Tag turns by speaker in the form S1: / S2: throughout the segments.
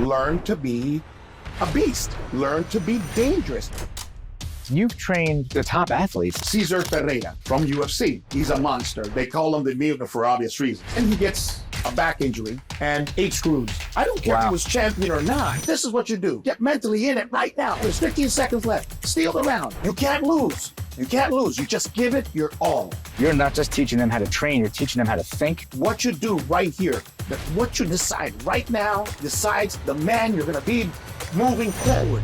S1: learn to be a beast, learn to be dangerous.
S2: You've trained the top athletes.
S1: Cesar Ferreira from UFC, he's a monster. They call him the Mutant for obvious reasons. And he gets a back injury and 8 screws. I don't care if he was champion or not. This is what you do. Get mentally in it right now. There's 15 seconds left. Steal the round. You can't lose. You can't lose. You just give it your all.
S2: You're not just teaching them how to train, you're teaching them how to think.
S1: What you do right here, that what you decide right now decides the man you're going to be moving forward.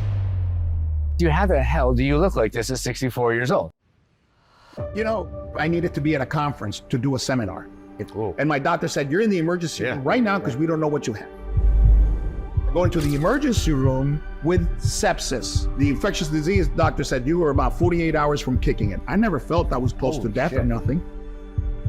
S2: How the hell do you look like this at 64 years old?
S1: You know, I needed to be at a conference to do a seminar. And my doctor said, you're in the emergency room right now because we don't know what you have. I go into the emergency room with sepsis. The infectious disease doctor said, you were about 48 hours from kicking it. I never felt I was close to death or nothing.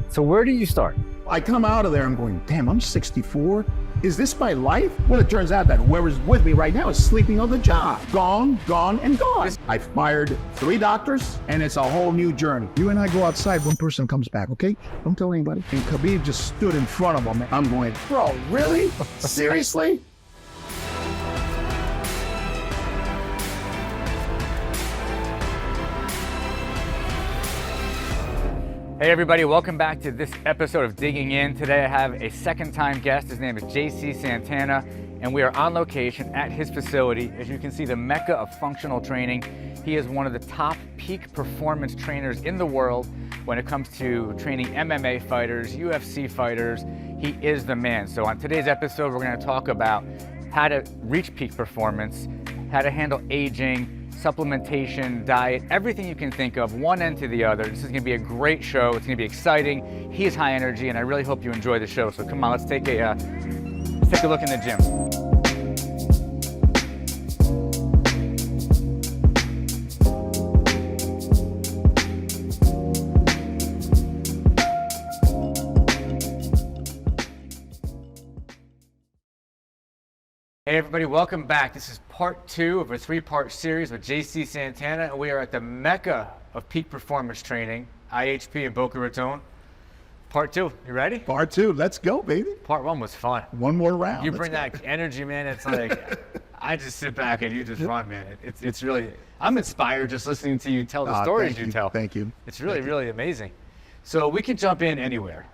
S2: So where do you start?
S1: I come out of there, I'm going, damn, I'm 64. Is this my life? Well, it turns out that whoever's with me right now is sleeping on the job. Gone, gone, and gone. I fired 3 doctors, and it's a whole new journey. You and I go outside, one person comes back, okay? Don't tell anybody. And Khabib just stood in front of him. I'm going, bro, really? Seriously?
S3: Hey everybody, welcome back to this episode of Digging In. Today I have a second-time guest. His name is JC Santana, and we are on location at his facility. As you can see, the mecca of functional training. He is one of the top peak performance trainers in the world when it comes to training MMA fighters, UFC fighters. He is the man. So on today's episode, we're going to talk about how to reach peak performance, how to handle aging, supplementation, diet, everything you can think of, one end to the other. This is gonna be a great show. It's gonna be exciting. He is high energy, and I really hope you enjoy the show. So come on, let's take a look in the gym. Hey everybody, welcome back. This is part 2 of a 3-part series with JC Santana, and we are at the mecca of peak performance training, IHP in Boca Raton. Part 2, you ready?
S1: Part 2, let's go, baby.
S3: Part 1 was fun.
S1: One more round.
S3: You bring that energy, man. It's like, I just sit back and you just run, man. It's really, I'm inspired just listening to you tell the stories you tell.
S1: Thank you.
S3: It's really, really amazing. So we can jump in anywhere,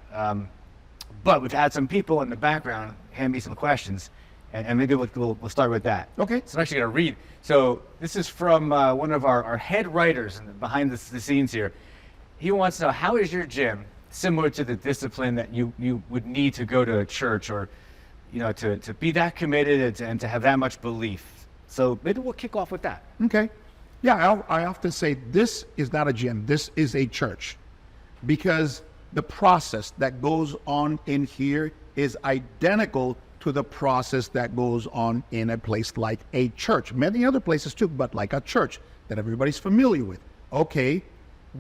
S3: but we've had some people in the background hand me some questions. And maybe we'll start with that.
S1: Okay.
S3: So I'm actually going to read. So this is from one of our head writers behind the scenes here. He wants to know, how is your gym similar to the discipline that you would need to go to a church, or to be that committed and to have that much belief? So maybe we'll kick off with that.
S1: Okay. Yeah, I often say this is not a gym. This is a church, because the process that goes on in here is identical to the process that goes on in a place like a church. Many other places too, but like a church that everybody's familiar with. Okay,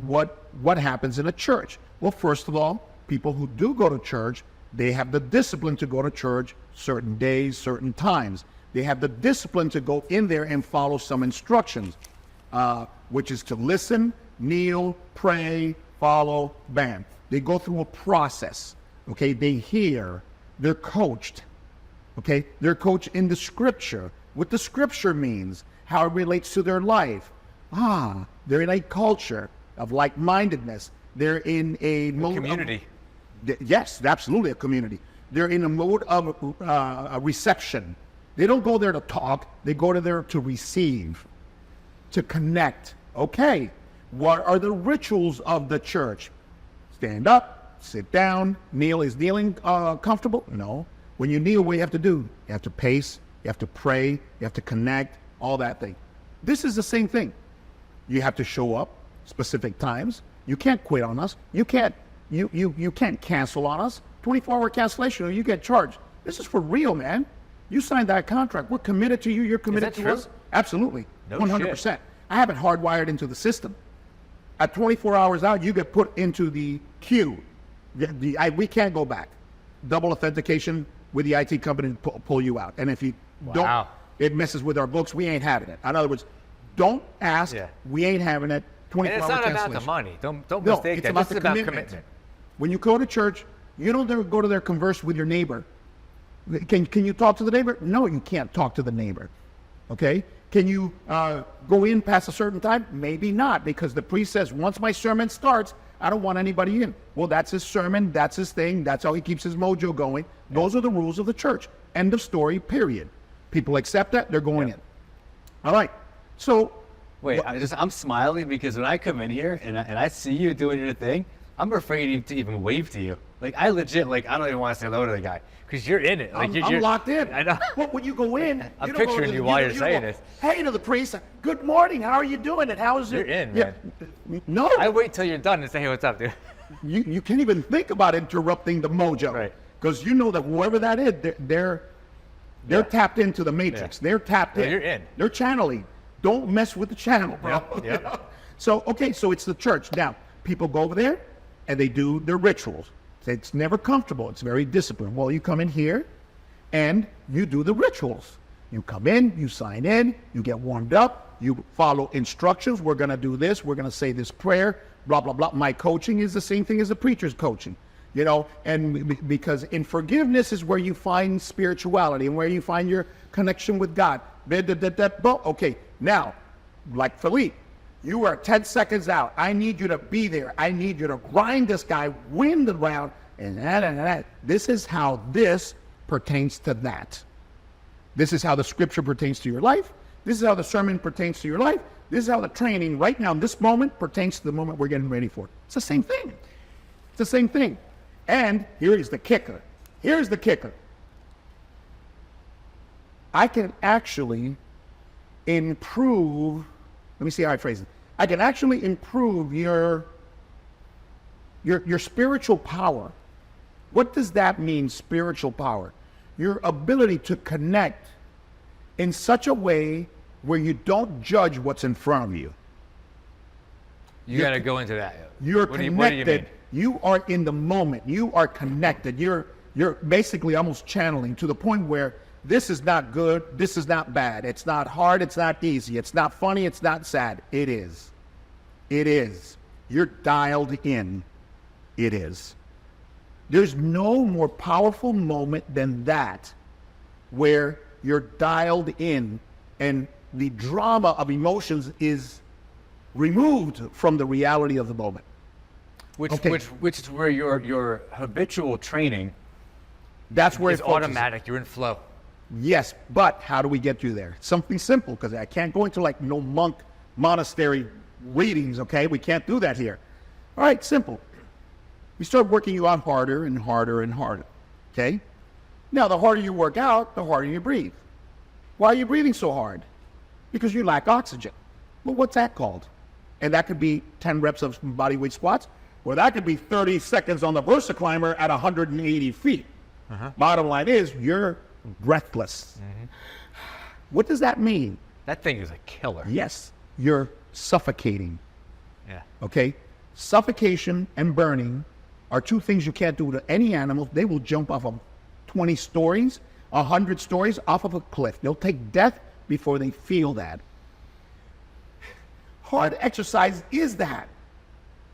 S1: what happens in a church? Well, first of all, people who do go to church, they have the discipline to go to church certain days, certain times. They have the discipline to go in there and follow some instructions, which is to listen, kneel, pray, follow, bam. They go through a process, okay? They hear, they're coached. Okay, they're coached in the scripture, what the scripture means, how it relates to their life. They're in a culture of like-mindedness. They're in a mode
S3: community.
S1: Yes, absolutely a community. They're in a mode of a reception. They don't go there to talk. They go there to receive, to connect. Okay, what are the rituals of the church? Stand up, sit down, kneel. Is kneeling comfortable? No. When you kneel, what you have to do? You have to pace, you have to pray, you have to connect, all that thing. This is the same thing. You have to show up specific times. You can't quit on us. You can't cancel on us. 24-hour cancellation or you get charged. This is for real, man. You signed that contract. We're committed to you. You're committed to us. Absolutely.
S3: No
S1: 100%.
S3: shit.
S1: I have it hardwired into the system. At 24 hours out, you get put into the queue. We can't go back. Double authentication with the IT company to pull you out. And if you don't, it messes with our books. We ain't having it. In other words, don't ask. Yeah. We ain't having it. 24-hour
S3: And it's not about the money. Don't mistake that.
S1: This
S3: is about commitment.
S1: When you go to church, you don't go to there converse with your neighbor. Can you talk to the neighbor? No, you can't talk to the neighbor. Okay? Can you go in past a certain time? Maybe not, because the priest says, once my sermon starts, I don't want anybody in. Well, that's his sermon. That's his thing. That's how he keeps his mojo going. Those are the rules of the church. End of story, period. People accept that. They're going in. All right. So.
S2: Wait, I'm smiling because when I come in here and I see you doing your thing, I'm afraid to even wave to you. Like, I legit, like, I don't even want to say hello to the guy.
S3: Because you're in it. Like,
S1: I'm locked in.
S3: I know.
S1: Well, when you go in,
S3: I'm
S1: you don't
S3: picturing
S1: go,
S3: you while you're saying this.
S1: Hey to the priest, good morning, how are you doing? And how is it?
S3: You're in, man.
S1: No.
S3: I wait till you're done and say, hey, what's up, dude?
S1: You can't even think about interrupting the mojo.
S3: Right.
S1: Because you know that whoever that is, they're tapped into the matrix.
S3: Yeah.
S1: They're tapped in.
S3: You're in.
S1: They're channeling. Don't mess with the channel, bro.
S3: Yeah.
S1: So it's the church. Now, people go over there and they do their rituals. It's never comfortable. It's very disciplined. Well, you come in here and you do the rituals. You come in, you sign in, you get warmed up, you follow instructions. We're going to do this. We're going to say this prayer, blah, blah, blah. My coaching is the same thing as a preacher's coaching, you know, and because in forgiveness is where you find spirituality and where you find your connection with God. Okay, now, like Philippe, you are 10 seconds out. I need you to be there. I need you to grind this guy, win the round, and that. This is how this pertains to that. This is how the scripture pertains to your life. This is how the sermon pertains to your life. This is how the training right now in this moment pertains to the moment we're getting ready for. It's the same thing. It's the same thing. And here is the kicker. Here's the kicker. I can actually improve, let me see how I phrase it. I can actually improve your spiritual power. What does that mean, spiritual power? Your ability to connect in such a way where you don't judge what's in front of you.
S3: You got to go into that.
S1: You're
S3: what do you
S1: connected.
S3: mean?
S1: You are in the moment. You are connected. You're basically almost channeling to the point where this is not good, this is not bad. It's not hard, it's not easy. It's not funny, it's not sad. It is. It is. You're dialed in. It is. There's no more powerful moment than that where you're dialed in and the drama of emotions is removed from the reality of the moment.
S3: Which is where your habitual training
S1: That's where
S3: is
S1: it focuses.
S3: automatic. You're in flow.
S1: Yes, but how do we get you there? Something simple, because I can't go into like no monk monastery readings, okay? We can't do that here. All right, simple. We start working you out harder and harder and harder, okay? Now, the harder you work out, the harder you breathe. Why are you breathing so hard? Because you lack oxygen. Well, what's that called? And that could be 10 reps of body weight squats, or that could be 30 seconds on the Versa Climber at 180 feet. Bottom line is, you're breathless. What does that mean?
S3: That thing is a killer.
S1: Yes, you're suffocating.
S3: Yeah.
S1: Okay? Suffocation and burning are two things you can't do to any animal. They will jump off of 20 stories, 100 stories off of a cliff. They'll take death before they feel that. Hard exercise is that.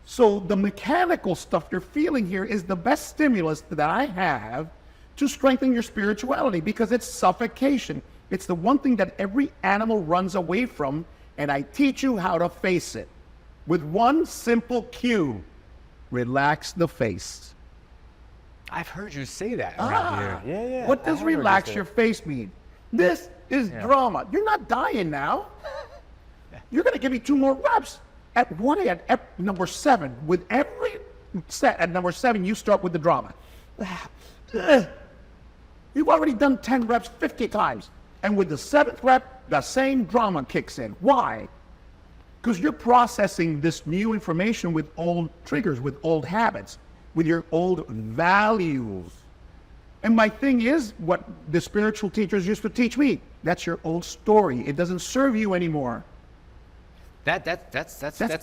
S1: So the mechanical stuff you're feeling here is the best stimulus that I have to strengthen your spirituality, because it's suffocation. It's the one thing that every animal runs away from, and I teach you how to face it with one simple cue: relax the face.
S3: I've heard you say that around here. Yeah.
S1: What does relax your face mean? This is drama. You're not dying now. You're going to give me 2 more reps. At number 7, with every set at number 7, you start with the drama. You've already done 10 reps 50 times. And with the 7th rep, the same drama kicks in. Why? Because you're processing this new information with old triggers, with old habits, with your old values. And my thing is, what the spiritual teachers used to teach me, that's your old story. It doesn't serve you anymore.
S3: That's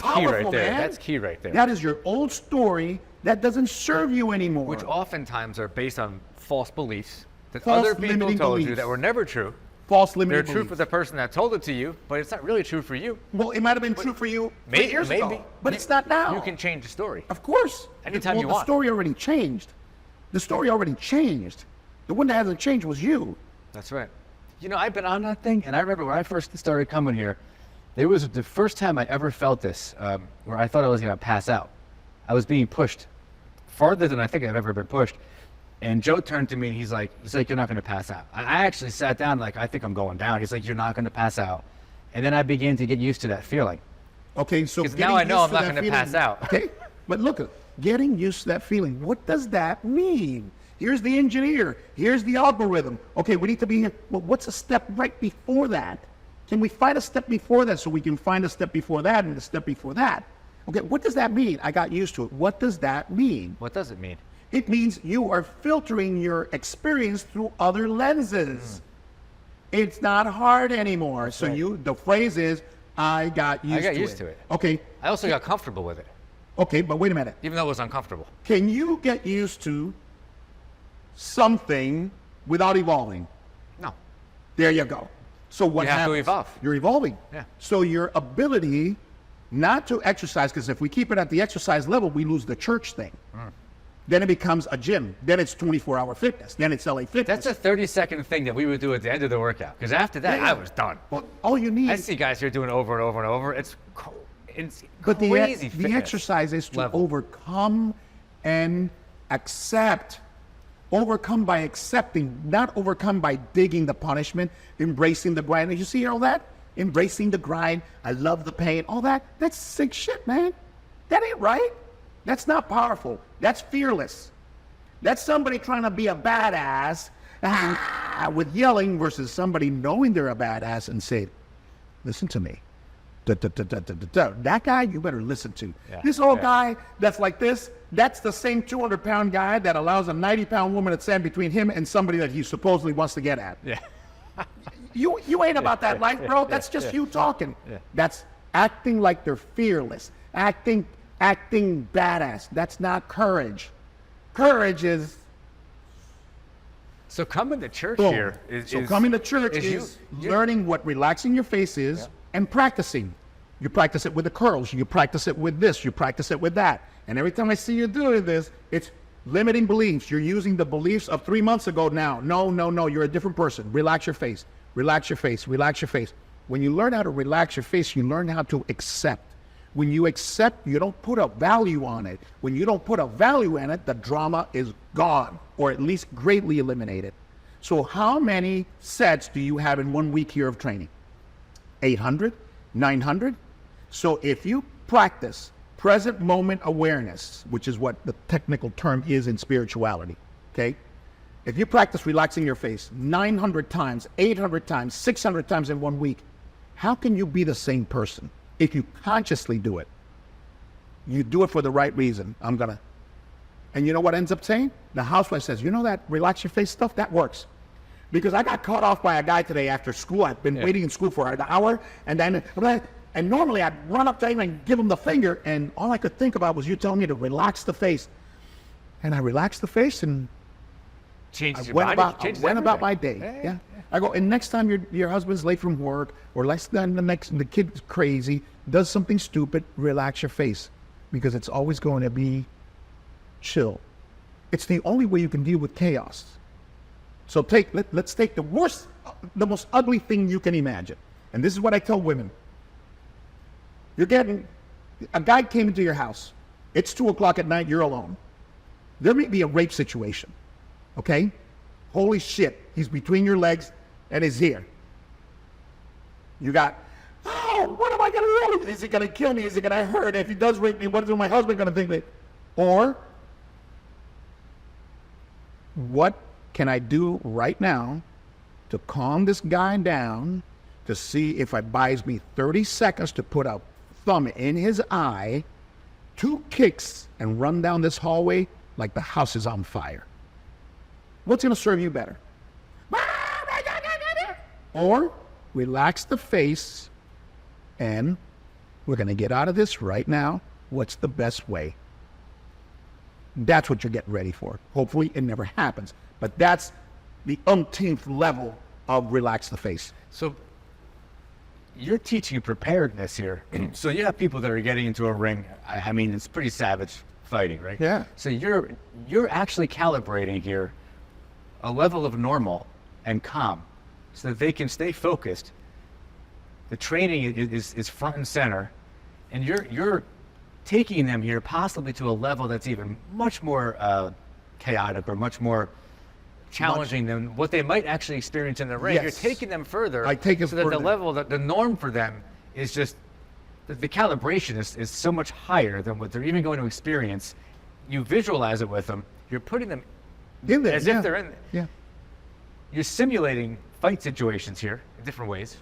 S1: powerful,
S3: key right there.
S1: man.
S3: That's key right there.
S1: That is your old story that doesn't serve you anymore.
S3: Which oftentimes are based on false beliefs that
S1: False
S3: other people
S1: limiting
S3: told you
S1: beliefs.
S3: that were never true.
S1: False limiting
S3: They're
S1: beliefs.
S3: true for the person that told it to you, but it's not really true for you.
S1: Well, it might have been true for you 3 years ago, but it's not now.
S3: You can change the story.
S1: Of course.
S3: Anytime you
S1: The
S3: want.
S1: story already changed. The story already changed. The one that hasn't changed was you.
S2: That's right. You know, I've been on that thing, and I remember when I first started coming here, it was the first time I ever felt this, where I thought I was going to pass out. I was being pushed farther than I think I've ever been pushed. And Joe turned to me and he's like, you're not going to pass out. I actually sat down like, I think I'm going down. He's like, you're not going to pass out. And then I began to get used to that feeling.
S1: Okay, so
S3: Because now I know I'm not going to pass out.
S1: Okay, but look, getting used to that feeling, what does that mean? Here's the engineer. Here's the algorithm. Okay, we need to be here. Well, what's a step right before that? Can we find a step before that so we can find a step before that and a step before that? Okay, what does that mean? I got used to it. What does that mean?
S3: What does it mean?
S1: It means you are filtering your experience through other lenses. It's not hard anymore. So the phrase is, I got used to it. Okay.
S3: I also got comfortable with it,
S1: Okay, but wait a minute.
S3: even though it was uncomfortable.
S1: Can you get used to something without evolving?
S3: No.
S1: There you go. So what
S3: You have to
S1: happens?
S3: evolve.
S1: You're evolving.
S3: Yeah.
S1: So your ability not to exercise, because if we keep it at the exercise level, we lose the church thing. Then it becomes a gym. Then it's 24-hour fitness. Then it's LA Fitness.
S2: That's a 30-second thing that we would do at the end of the workout. Because after that,
S1: Yeah.
S2: I was done.
S1: Well, all you need.
S3: I see guys here doing it over and over and over. It's
S1: But
S3: crazy
S1: the
S3: fitness
S1: exercise is to
S3: level.
S1: overcome and accept. Overcome by accepting, not overcome by digging the punishment, embracing the grind. You see all that? Embracing the grind. I love the pain. All that. That's sick shit, man. That ain't right. That's not powerful. That's fearless. That's somebody trying to be a badass with yelling versus somebody knowing they're a badass and say, listen to me. That guy you better listen to.
S3: Yeah,
S1: This old guy that's like this, that's the same 200-pound guy that allows a 90-pound woman to stand between him and somebody that he supposedly wants to get at.
S3: Yeah.
S1: You ain't about that life, bro. That's just you talking.
S3: Yeah.
S1: That's acting like they're fearless. Acting badass. That's not courage. Courage is
S3: So coming to church
S1: boom.
S3: here is
S1: Coming to church
S3: is
S1: is learning what relaxing your face is and practicing. You practice it with the curls. You practice it with this. You practice it with that. And every time I see you doing this, it's limiting beliefs. You're using the beliefs of 3 months ago now. No. You're a different person. Relax your face. Relax your face. Relax your face. When you learn how to relax your face, you learn how to accept. When you accept, you don't put a value on it. When you don't put a value in it, the drama is gone, or at least greatly eliminated. So how many sets do you have in 1 week here of training? 800? 900? So if you practice present moment awareness, which is what the technical term is in spirituality, okay? If you practice relaxing your face 900 times, 800 times, 600 times in 1 week, how can you be the same person? If you consciously do it, you do it for the right reason. And you know what ends up saying? The housewife says, you know that relax your face stuff? That works. Because I got caught off by a guy today after school. I've been waiting in school for an hour. And normally I'd run up to him and give him the finger. And all I could think about was you telling me to relax the face. And I relaxed the face and
S3: changes
S1: I
S3: your
S1: went
S3: body.
S1: about, about my day. Yeah. I go, and next time your husband's late from work, or less than the kid's crazy, does something stupid, relax your face, because it's always going to be chill. It's the only way you can deal with chaos. So let's take the most ugly thing you can imagine, and this is what I tell women. A guy came into your house. It's 2:00 at night. You're alone. There may be a rape situation. Okay? Holy shit, he's between your legs and he's here. You got, what am I going to do? Is he going to kill me? Is he going to hurt? If he does rape me, what is my husband going to think? Or, what can I do right now to calm this guy down, to see if it buys me 30 seconds to put a thumb in his eye, 2 kicks, and run down this hallway like the house is on fire? What's going to serve you better? Or relax the face and we're going to get out of this right now. What's the best way? That's what you're getting ready for. Hopefully it never happens. But that's the umpteenth level of relax the face.
S2: So you're teaching preparedness here. So you have people that are getting into a ring. I mean, it's pretty savage fighting, right?
S1: Yeah.
S2: So you're actually calibrating here a level of normal and calm so that they can stay focused. The training is front and center, and you're taking them here possibly to a level that's even much more chaotic or much more challenging than what they might actually experience in the ring.
S1: Yes.
S2: You're taking them further
S1: I take it
S2: so that the
S1: further.
S2: level, the norm for them is just, the calibration is so much higher than what they're even going to experience. You visualize it with them. You're putting them
S1: In there,
S2: as
S1: yeah.
S2: if they're in.
S1: Yeah.
S2: You're simulating fight situations here in different ways.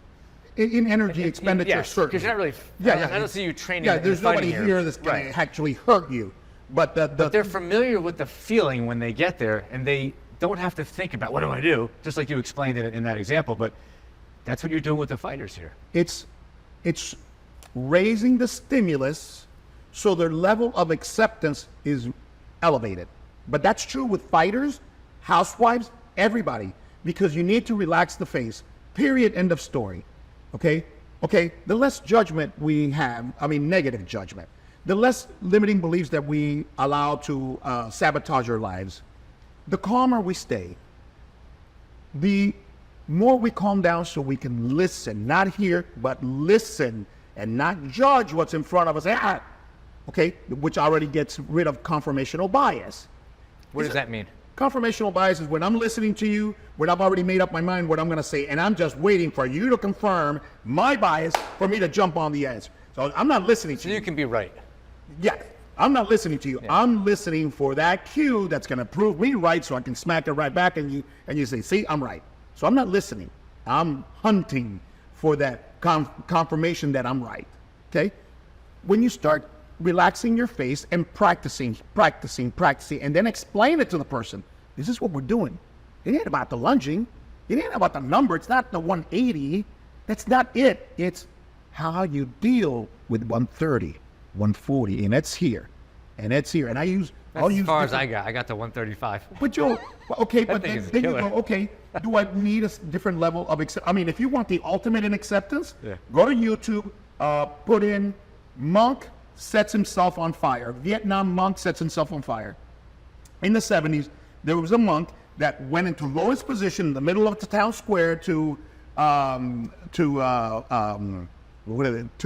S1: In energy expenditure,
S2: Yes,
S1: certainly.
S2: because you're not really.
S1: Yeah,
S2: I don't see you training.
S1: Yeah,
S2: in
S1: there's
S2: fighting
S1: nobody here that's going
S2: Right.
S1: to actually hurt you. But
S2: But they're familiar with the feeling when they get there, and they don't have to think about what do I do, just like you explained it in that example. But that's what you're doing with the fighters here.
S1: it's raising the stimulus so their level of acceptance is elevated. But that's true with fighters, housewives, everybody, because you need to relax the face. Period. End of story. Okay? Okay, the less judgment we have, I mean negative judgment, the less limiting beliefs that we allow to sabotage our lives, the calmer we stay. The more we calm down so we can listen, not hear, but listen and not judge what's in front of us. Okay, which already gets rid of confirmational bias.
S3: What does that mean?
S1: Confirmational bias is when I'm listening to you, when I've already made up my mind what I'm going to say, and I'm just waiting for you to confirm my bias for me to jump on the answer. So I'm not listening to
S3: So
S1: you.
S3: you can be right.
S1: Yeah, I'm not listening to you. I'm listening for that cue that's going to prove me right, so I can smack it right back, and you say, "See, I'm right." So I'm not listening. I'm hunting for that confirmation that I'm right. Okay, when you start relaxing your face and practicing, and then explain it to the person. This is what we're doing. It ain't about the lunging. It ain't about the number. It's not the 180. That's not it. It's how you deal with 130, 140, and it's here, and it's here. And
S3: That's as far as I got. I got to 135.
S1: But okay, but
S3: thing
S1: then,
S3: is a
S1: then you
S3: killer.
S1: go, okay, do I need a different level of acceptance? I mean, if you want the ultimate in acceptance,
S3: Yeah.
S1: go to YouTube, put in monk sets himself on fire. Vietnam monk sets himself on fire. In the 70s, there was a monk that went into lowest position in the middle of the town square to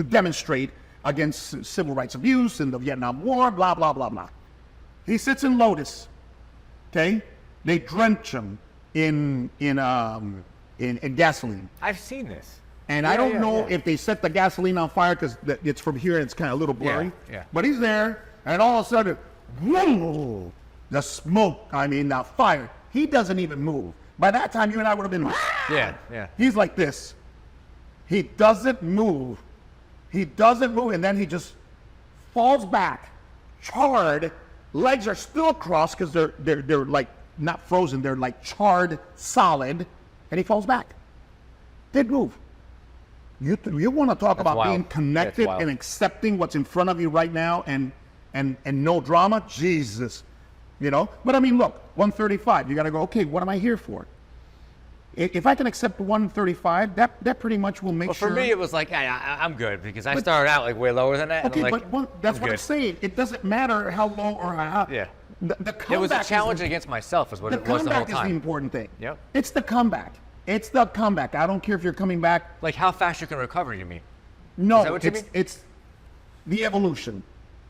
S1: demonstrate against civil rights abuse in the Vietnam War, blah, blah, blah, blah. He sits in lotus, okay? They drench him in gasoline.
S3: I've seen this.
S1: And I don't know if they set the gasoline on fire because it's from here and it's kind of a little blurry.
S3: Yeah.
S1: But he's there, and all of a sudden, whoa, the smoke, the fire. He doesn't even move. By that time, you and I would have been,
S3: Yeah.
S1: He's like this. He doesn't move. He doesn't move, and then he just falls back, charred. Legs are still crossed because they're like not frozen. They're like charred, solid, and he falls back. Didn't move. You want to talk about
S3: wild.
S1: being connected
S3: That's wild.
S1: and accepting what's in front of you right now and no drama? Jesus. But I mean, look, 135, you got to go, okay, what am I here for? If I can accept 135, that pretty much will make
S3: Well,
S1: sure.
S3: for me, it was like, I'm good because I started out like way lower than that.
S1: Okay,
S3: and I'm like,
S1: that's what I'm
S3: good.
S1: saying. It doesn't matter how low or how high.
S3: Yeah.
S1: The
S3: It was a
S1: comeback
S3: challenge
S1: is
S3: against myself, is what
S1: the
S3: it was the whole
S1: comeback is the
S3: time.
S1: important thing.
S3: Yep.
S1: It's the comeback. It's the comeback. I don't care if you're coming back.
S3: Like how fast you can recover, you mean?
S1: No,
S3: Is that what you mean?
S1: it's the evolution.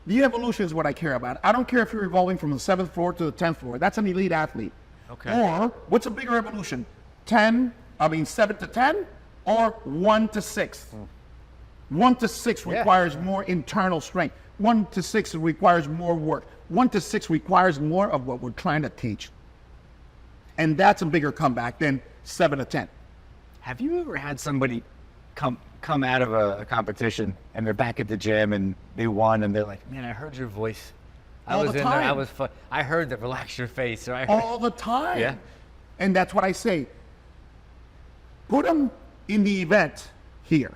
S1: The evolution is what I care about. I don't care if you're evolving from the 7th floor to the 10th floor. That's an elite athlete.
S3: Okay.
S1: Or what's a bigger evolution? 7 to 10 or 1 to 6? 1 to 6
S3: Yeah.
S1: requires more internal strength. 1 to 6 requires more work. 1 to 6 requires more of what we're trying to teach. And that's a bigger comeback than 7 to 10.
S2: Have you ever had somebody come out of a competition and they're back at the gym and they won and they're like, man, I heard your voice. I
S1: All
S2: was
S1: the
S2: in there. I
S1: time.
S2: was fun. I heard that relax your face. Or I heard,
S1: All the time.
S2: Yeah.
S1: And that's what I say. Put them in the event here.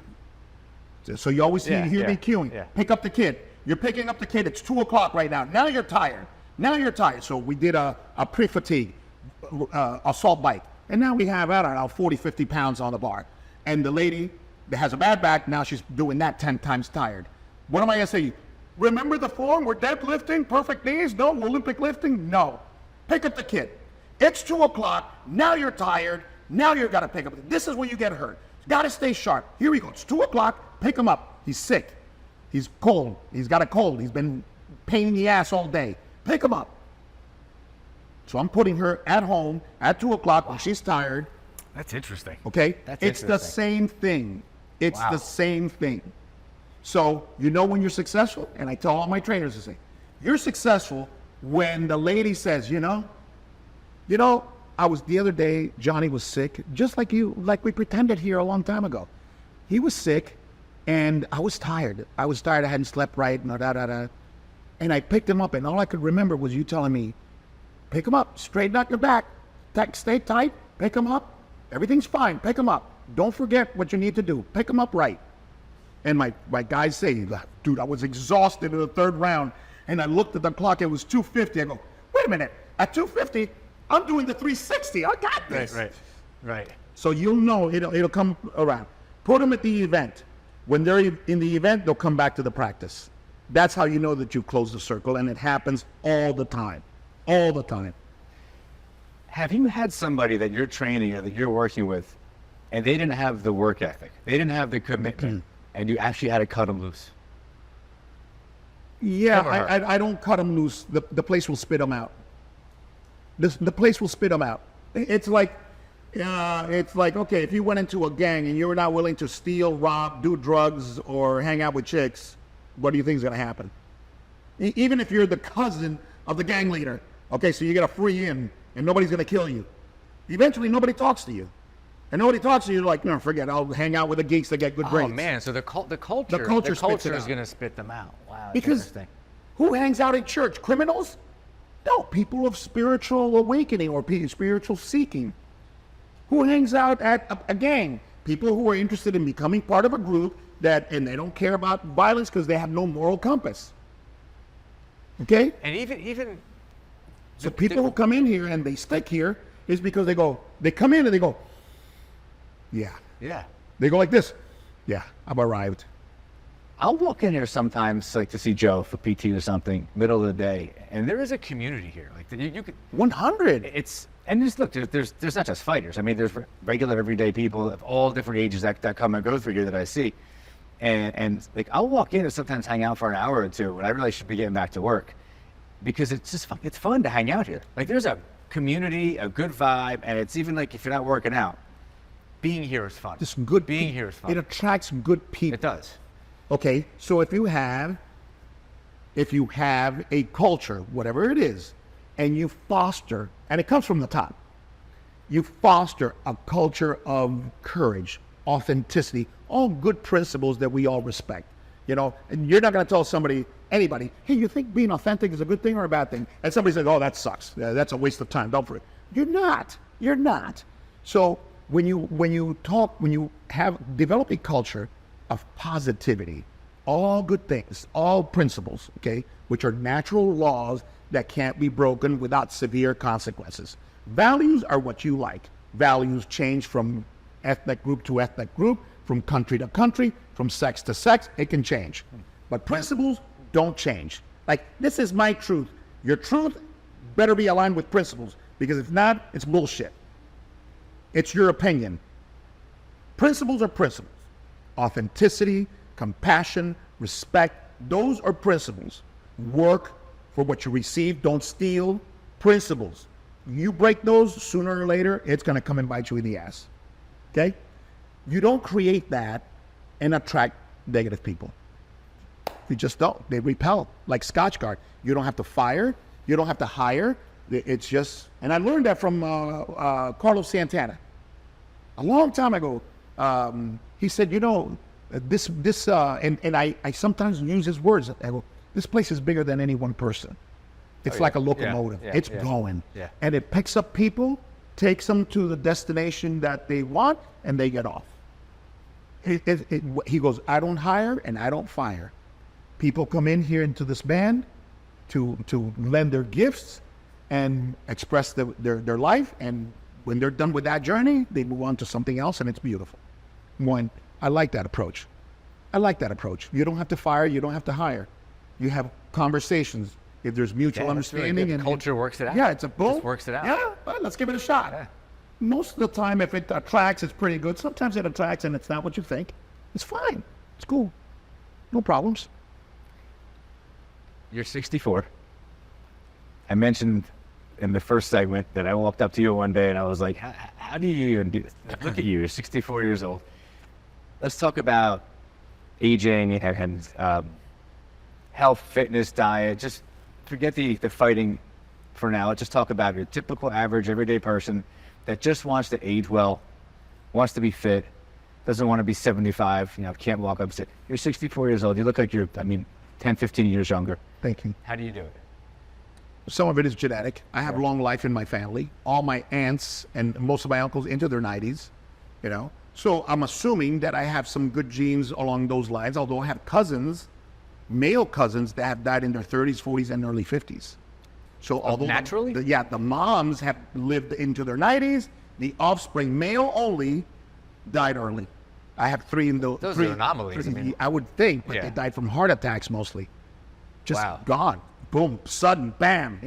S1: So you always hear me cueing.
S3: yeah.
S1: Pick up the kid. You're picking up the kid. It's 2 o'clock right now. Now you're tired. So we did a pre-fatigue assault bike. And now we have, I don't know, 40, 50 pounds on the bar. And the lady that has a bad back, now she's doing that 10 times tired. What am I going to say? Remember the form? We're deadlifting, perfect knees? No. Olympic lifting? No. Pick up the kid. It's 2 o'clock. Now you're tired. Now you've got to pick up. This is where you get hurt. Got to stay sharp. Here we go. It's 2 o'clock. Pick him up. He's sick. He's cold. He's got a cold. He's been pain in the ass all day. Pick him up. So I'm putting her at home at 2 o'clock when she's tired.
S3: That's interesting.
S1: Okay?
S3: That's
S1: it's the
S3: interesting.
S1: same thing. It's
S3: Wow.
S1: the same thing. So you know when you're successful, and I tell all my trainers to say, you're successful when the lady says, you know, I was the other day, Johnny was sick, just like you, like we pretended here a long time ago. He was sick, and I was tired. I hadn't slept right, and I picked him up, and all I could remember was you telling me, pick him up, straighten out your back, stay tight, pick him up, everything's fine, pick him up. Don't forget what you need to do, pick him up right. And my guys say, dude, I was exhausted in the third round, and I looked at the clock, it was 2:50. I go, wait a minute, at 2:50, I'm doing the 360, I got this.
S3: Right.
S1: So you'll know, it'll come around. Put them at the event. When they're in the event, they'll come back to the practice. That's how you know that you close the circle, and it happens all the time. All the time.
S2: Have you had somebody that you're training or that you're working with, and they didn't have the work ethic, they didn't have the commitment, and you actually had to cut them loose?
S1: Yeah,
S3: Him or her?
S1: I don't cut them loose. The place will spit them out. The place will spit them out. It's like, okay, if you went into a gang and you were not willing to steal, rob, do drugs, or hang out with chicks, what do you think is going to happen? Even if you're the cousin of the gang leader, okay, so you get a free in, and nobody's going to kill you. Eventually, nobody talks to you. And nobody talks to you, like, no, forget it. I'll hang out with the geeks that get good grades.
S3: Oh man, so the culture
S1: spits it
S3: is
S1: out.
S3: going to spit them out. Wow, that's
S1: Because
S3: interesting.
S1: who hangs out in church? Criminals? No, people of spiritual awakening or spiritual seeking. Who hangs out at a gang? People who are interested in becoming part of a group and they don't care about violence because they have no moral compass. Okay?
S3: And even
S1: So people who come in here and they stick here is because they come in and they go, yeah.
S3: yeah.
S1: They go like this. Yeah, I've arrived.
S2: I'll walk in here sometimes, like to see Joe for PT or something, middle of the day,
S3: And there is a community here. Like you could
S1: 100.
S2: and just look, there's not just fighters. I mean, there's regular everyday people of all different ages that come and go through here that I see. And like I'll walk in and sometimes hang out for an hour or two, and I really should be getting back to work because it's just fun. It's fun to hang out here. Like there's a community, a good vibe, and it's even like if you're not working out,
S3: being here is fun.
S1: Just good
S3: Being
S1: pe-
S3: here is fun.
S1: It attracts good people.
S3: It does.
S1: Okay, so if you have a culture, whatever it is, and you foster, and it comes from the top, you foster a culture of courage, authenticity, all good principles that we all respect. You know, and you're not going to tell anybody, hey, you think being authentic is a good thing or a bad thing? And somebody says, oh, that sucks. That's a waste of time. Don't for it. You're not. So when you develop a culture of positivity, all good things, all principles, okay, which are natural laws that can't be broken without severe consequences. Values are what you like. Values change from ethnic group to ethnic group, from country to country, from sex to sex. It can change. But principles don't change. Like, this is my truth. Your truth better be aligned with principles, because if not, it's bullshit. It's your opinion. Principles are principles. Authenticity, compassion, respect, those are principles. Work for what you receive. Don't steal. Principles. You break those, sooner or later, it's going to come and bite you in the ass. Okay? You don't create that and attract negative people. You just don't. They repel, like Scotch Guard. You don't have to fire. You don't have to hire. It's just, and I learned that from Carlos Santana. A long time ago, he said, you know, and I sometimes use his words. I go, this place is bigger than any one person. It's like a locomotive. It's going.
S3: Yeah.
S1: And it picks up people, takes them to the destination that they want, and they get off. He goes, I don't hire and I don't fire. People come in here into this band to lend their gifts and express their life, and when they're done with that journey, they move on to something else, and it's beautiful. I like that approach. You don't have to fire, you don't have to hire. You have conversations. if there's mutual
S3: Yeah, that's really
S1: understanding
S3: good.
S1: and
S3: Culture works it out.
S1: Yeah, it's a boom.
S3: Just works it out.
S1: Yeah, well, let's give it a shot.
S3: Yeah.
S1: Most of the time, if it attracts, it's pretty good. Sometimes it attracts and it's not what you think. It's fine. It's cool. No problems.
S2: You're 64. I mentioned in the first segment that I walked up to you one day and I was like, how do you even do this? Look at you, you're 64 years old. Let's talk about aging and health, fitness, diet. Just forget the fighting for now. Let's just talk about your typical average everyday person that just wants to age well, wants to be fit, doesn't want to be 75, can't walk up and say, you're 64 years old. You look like you're, 10, 15 years younger.
S1: Thank you.
S2: How do you do it?
S1: Some of it is genetic. I have long life in my family. All my aunts and most of my uncles into their 90s, So I'm assuming that I have some good genes along those lines, although I have cousins, male cousins, that have died in their 30s, 40s, and early 50s. So although
S3: naturally?
S1: the moms have lived into their 90s, the offspring, male only, died early. I have three in those.
S3: Those are anomalies.
S1: I would think, but
S3: Yeah.
S1: they died from heart attacks mostly. Just
S3: Wow.
S1: gone. Boom, sudden, bam,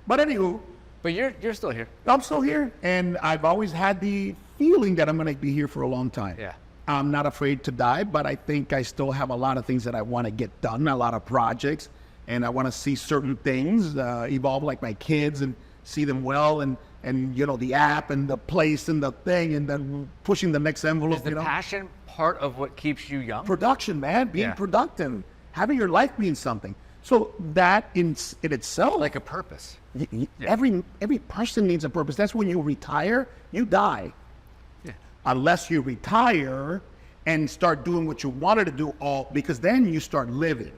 S1: But anywho,
S3: But you're still here.
S1: I'm still here, and I've always had the feeling that I'm going to be here for a long time.
S3: Yeah.
S1: I'm not afraid to die, but I think I still have a lot of things that I want to get done, a lot of projects, and I want to see certain things evolve, like my kids, and see them well, and the app and the place and the thing, and then pushing the next envelope.
S3: Is the passion part of what keeps you young?
S1: Production, man, being
S3: Yeah.
S1: productive, having your life mean something. So that in itself,
S3: Like a purpose.
S1: every person needs a purpose. That's when you retire, you die.
S3: Yeah.
S1: Unless you retire and start doing what you wanted to do, because then you start living.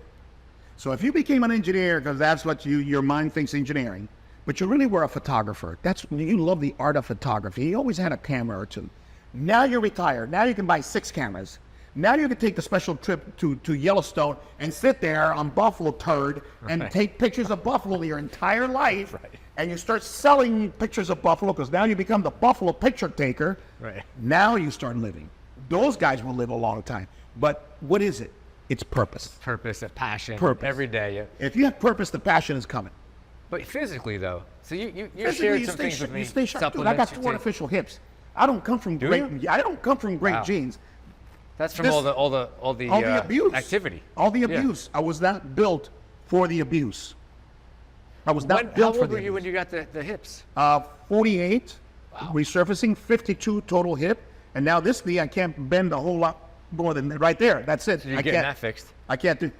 S1: So if you became an engineer, because that's what your mind thinks engineering, but you really were a photographer. You love the art of photography. You always had a camera or two. Now you're retired. Now you can buy 6 cameras. Now you can take the special trip to Yellowstone and sit there on Buffalo Turd and take pictures of buffalo your entire life.
S3: Right.
S1: And you start selling pictures of buffalo because now you become the buffalo picture taker.
S3: Right.
S1: Now you start living. Those guys will live a long time. But what is it? It's purpose.
S3: Purpose, a passion.
S1: Purpose.
S3: Every day. Yeah.
S1: If you have purpose, the passion is coming.
S3: But physically, though, so you
S1: Physically,
S3: shared
S1: you
S3: some
S1: stay
S3: things
S1: sharp.
S3: with me.
S1: You stay sharp. Dude, I got 2
S3: supplements you take.
S1: artificial hips. I don't come from
S3: Do
S1: great.
S3: you?
S1: I don't come from great
S3: Wow.
S1: genes.
S3: That's from
S1: This-
S3: all the
S1: All the abuse.
S3: activity.
S1: All the
S3: Yeah.
S1: abuse. I was not built for the abuse. I was not
S3: How
S1: built for
S3: old
S1: the
S3: were you when
S1: abuse.
S3: you got the hips?
S1: 48, resurfacing, 52 total hip, and now this knee I can't bend a whole lot more than right there. That's it.
S3: You're
S1: I
S3: getting
S1: can't.
S3: that fixed.
S1: I can't do.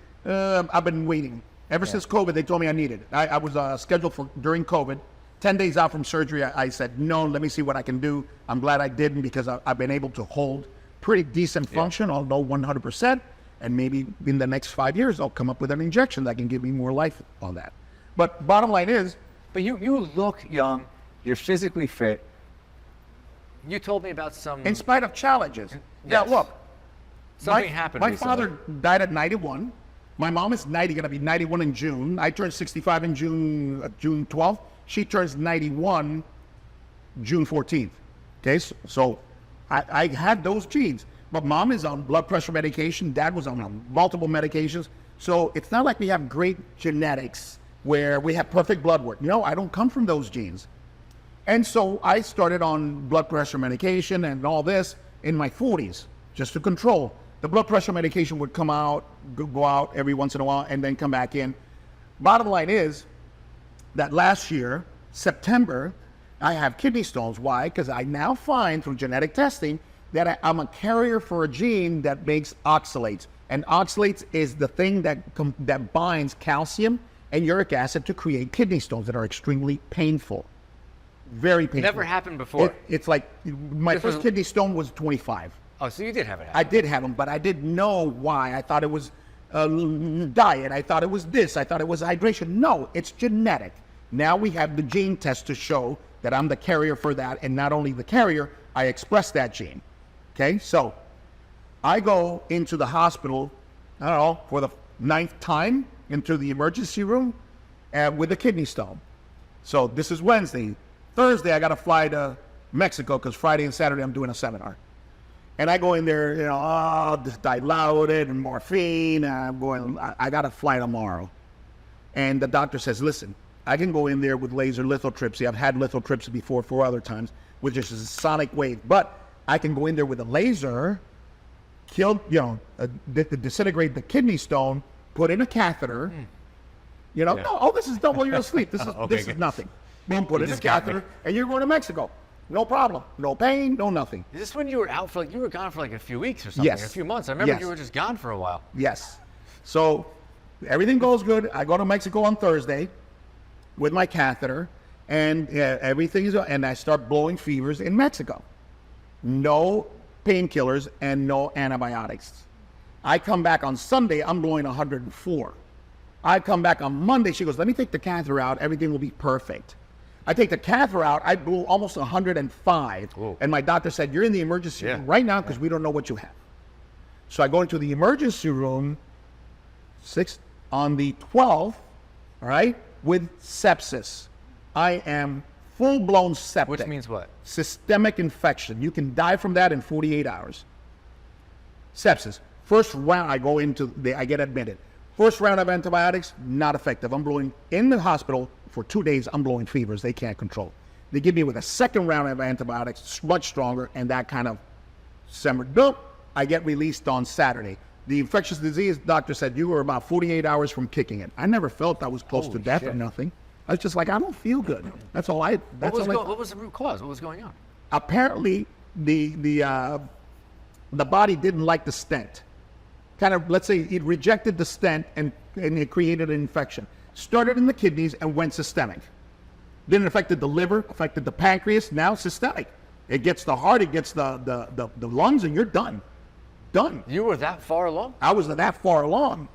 S1: I've been waiting ever since COVID. They told me I needed. I was scheduled for during COVID. 10 days out from surgery, I said no. Let me see what I can do. I'm glad I didn't because I've been able to hold pretty decent function, although 100%. And maybe in the next 5 years, I'll come up with an injection that can give me more life on that. But bottom line is,
S2: But you look young. You're physically fit.
S3: You told me about some.
S1: in spite of challenges,
S3: Yes.
S1: yeah, look,
S3: Something happened
S1: My
S3: recently.
S1: father died at 91. My mom is 90, going to be 91 in June. I turned 65 in June 12th. She turns 91 June 14th. Okay, so I had those genes. But mom is on blood pressure medication. Dad was on multiple medications. So it's not like we have great genetics where we have perfect blood work. No, I don't come from those genes. And so I started on blood pressure medication and all this in my 40s, just to control. The blood pressure medication would come out, go out every once in a while, and then come back in. Bottom line is that last year, September, I have kidney stones. Why? Because I now find through genetic testing that I'm a carrier for a gene that makes oxalates. And oxalates is the thing that binds calcium and uric acid to create kidney stones that are extremely painful. Very painful.
S3: Never happened before.
S1: It's like my
S3: This
S1: first
S3: was-
S1: kidney stone was 25.
S3: Oh, so you did have it.
S1: I did have them, but I didn't know why. I thought it was diet. I thought it was this. I thought it was hydration. No, it's genetic. Now we have the gene test to show that I'm the carrier for that, and not only the carrier, I express that gene. Okay, so I go into the hospital, I don't know, for the 9th time into the emergency room with a kidney stone. So this is Wednesday. Thursday, I got to fly to Mexico because Friday and Saturday I'm doing a seminar. And I go in there, dilaudid and morphine. And I'm going, I got to fly tomorrow. And the doctor says, listen, I can go in there with laser lithotripsy. I've had lithotripsy before 4 other times, which is a sonic wave. But I can go in there with a laser, disintegrate the kidney stone, put in a catheter. No, this is done while you're asleep. This is this is nothing. Boom, put in a catheter, and you're going to Mexico. No problem. No pain, no nothing.
S3: Is this when you were out for you were gone for like a few weeks or something,
S1: Yes.
S3: a few months? I remember
S1: Yes.
S3: you were just gone for a while.
S1: Yes. So everything goes good. I go to Mexico on Thursday with my catheter, and everything is, and I start blowing fevers in Mexico. No painkillers and no antibiotics. I come back on Sunday, I'm blowing 104. I come back on Monday, she goes, let me take the catheter out, everything will be perfect. I take the catheter out, I blew almost 105.
S3: Whoa.
S1: And my doctor said, you're in the emergency room right now because we don't know what you have. So I go into the emergency room on the 12th, all right, with sepsis. I am full-blown septic.
S3: Which means what?
S1: Systemic infection. You can die from that in 48 hours. Sepsis. First round, I get admitted. First round of antibiotics, not effective. I'm blowing in the hospital for 2 days. I'm blowing fevers. They can't control. They give me with a second round of antibiotics, much stronger, and that kind of simmered. Boom. I get released on Saturday. The infectious disease doctor said you were about 48 hours from kicking it. I never felt I was close to death or nothing. I was just like, I don't feel good. That's all I.
S3: What was the root cause? What was going on?
S1: Apparently, the body didn't like the stent. Kind of, let's say, it rejected the stent and it created an infection. Started in the kidneys and went systemic. Then it affected the liver, affected the pancreas. Now systemic. It gets the heart, it gets the lungs, and you're done. Done.
S3: You were that far along?
S1: I was that far along.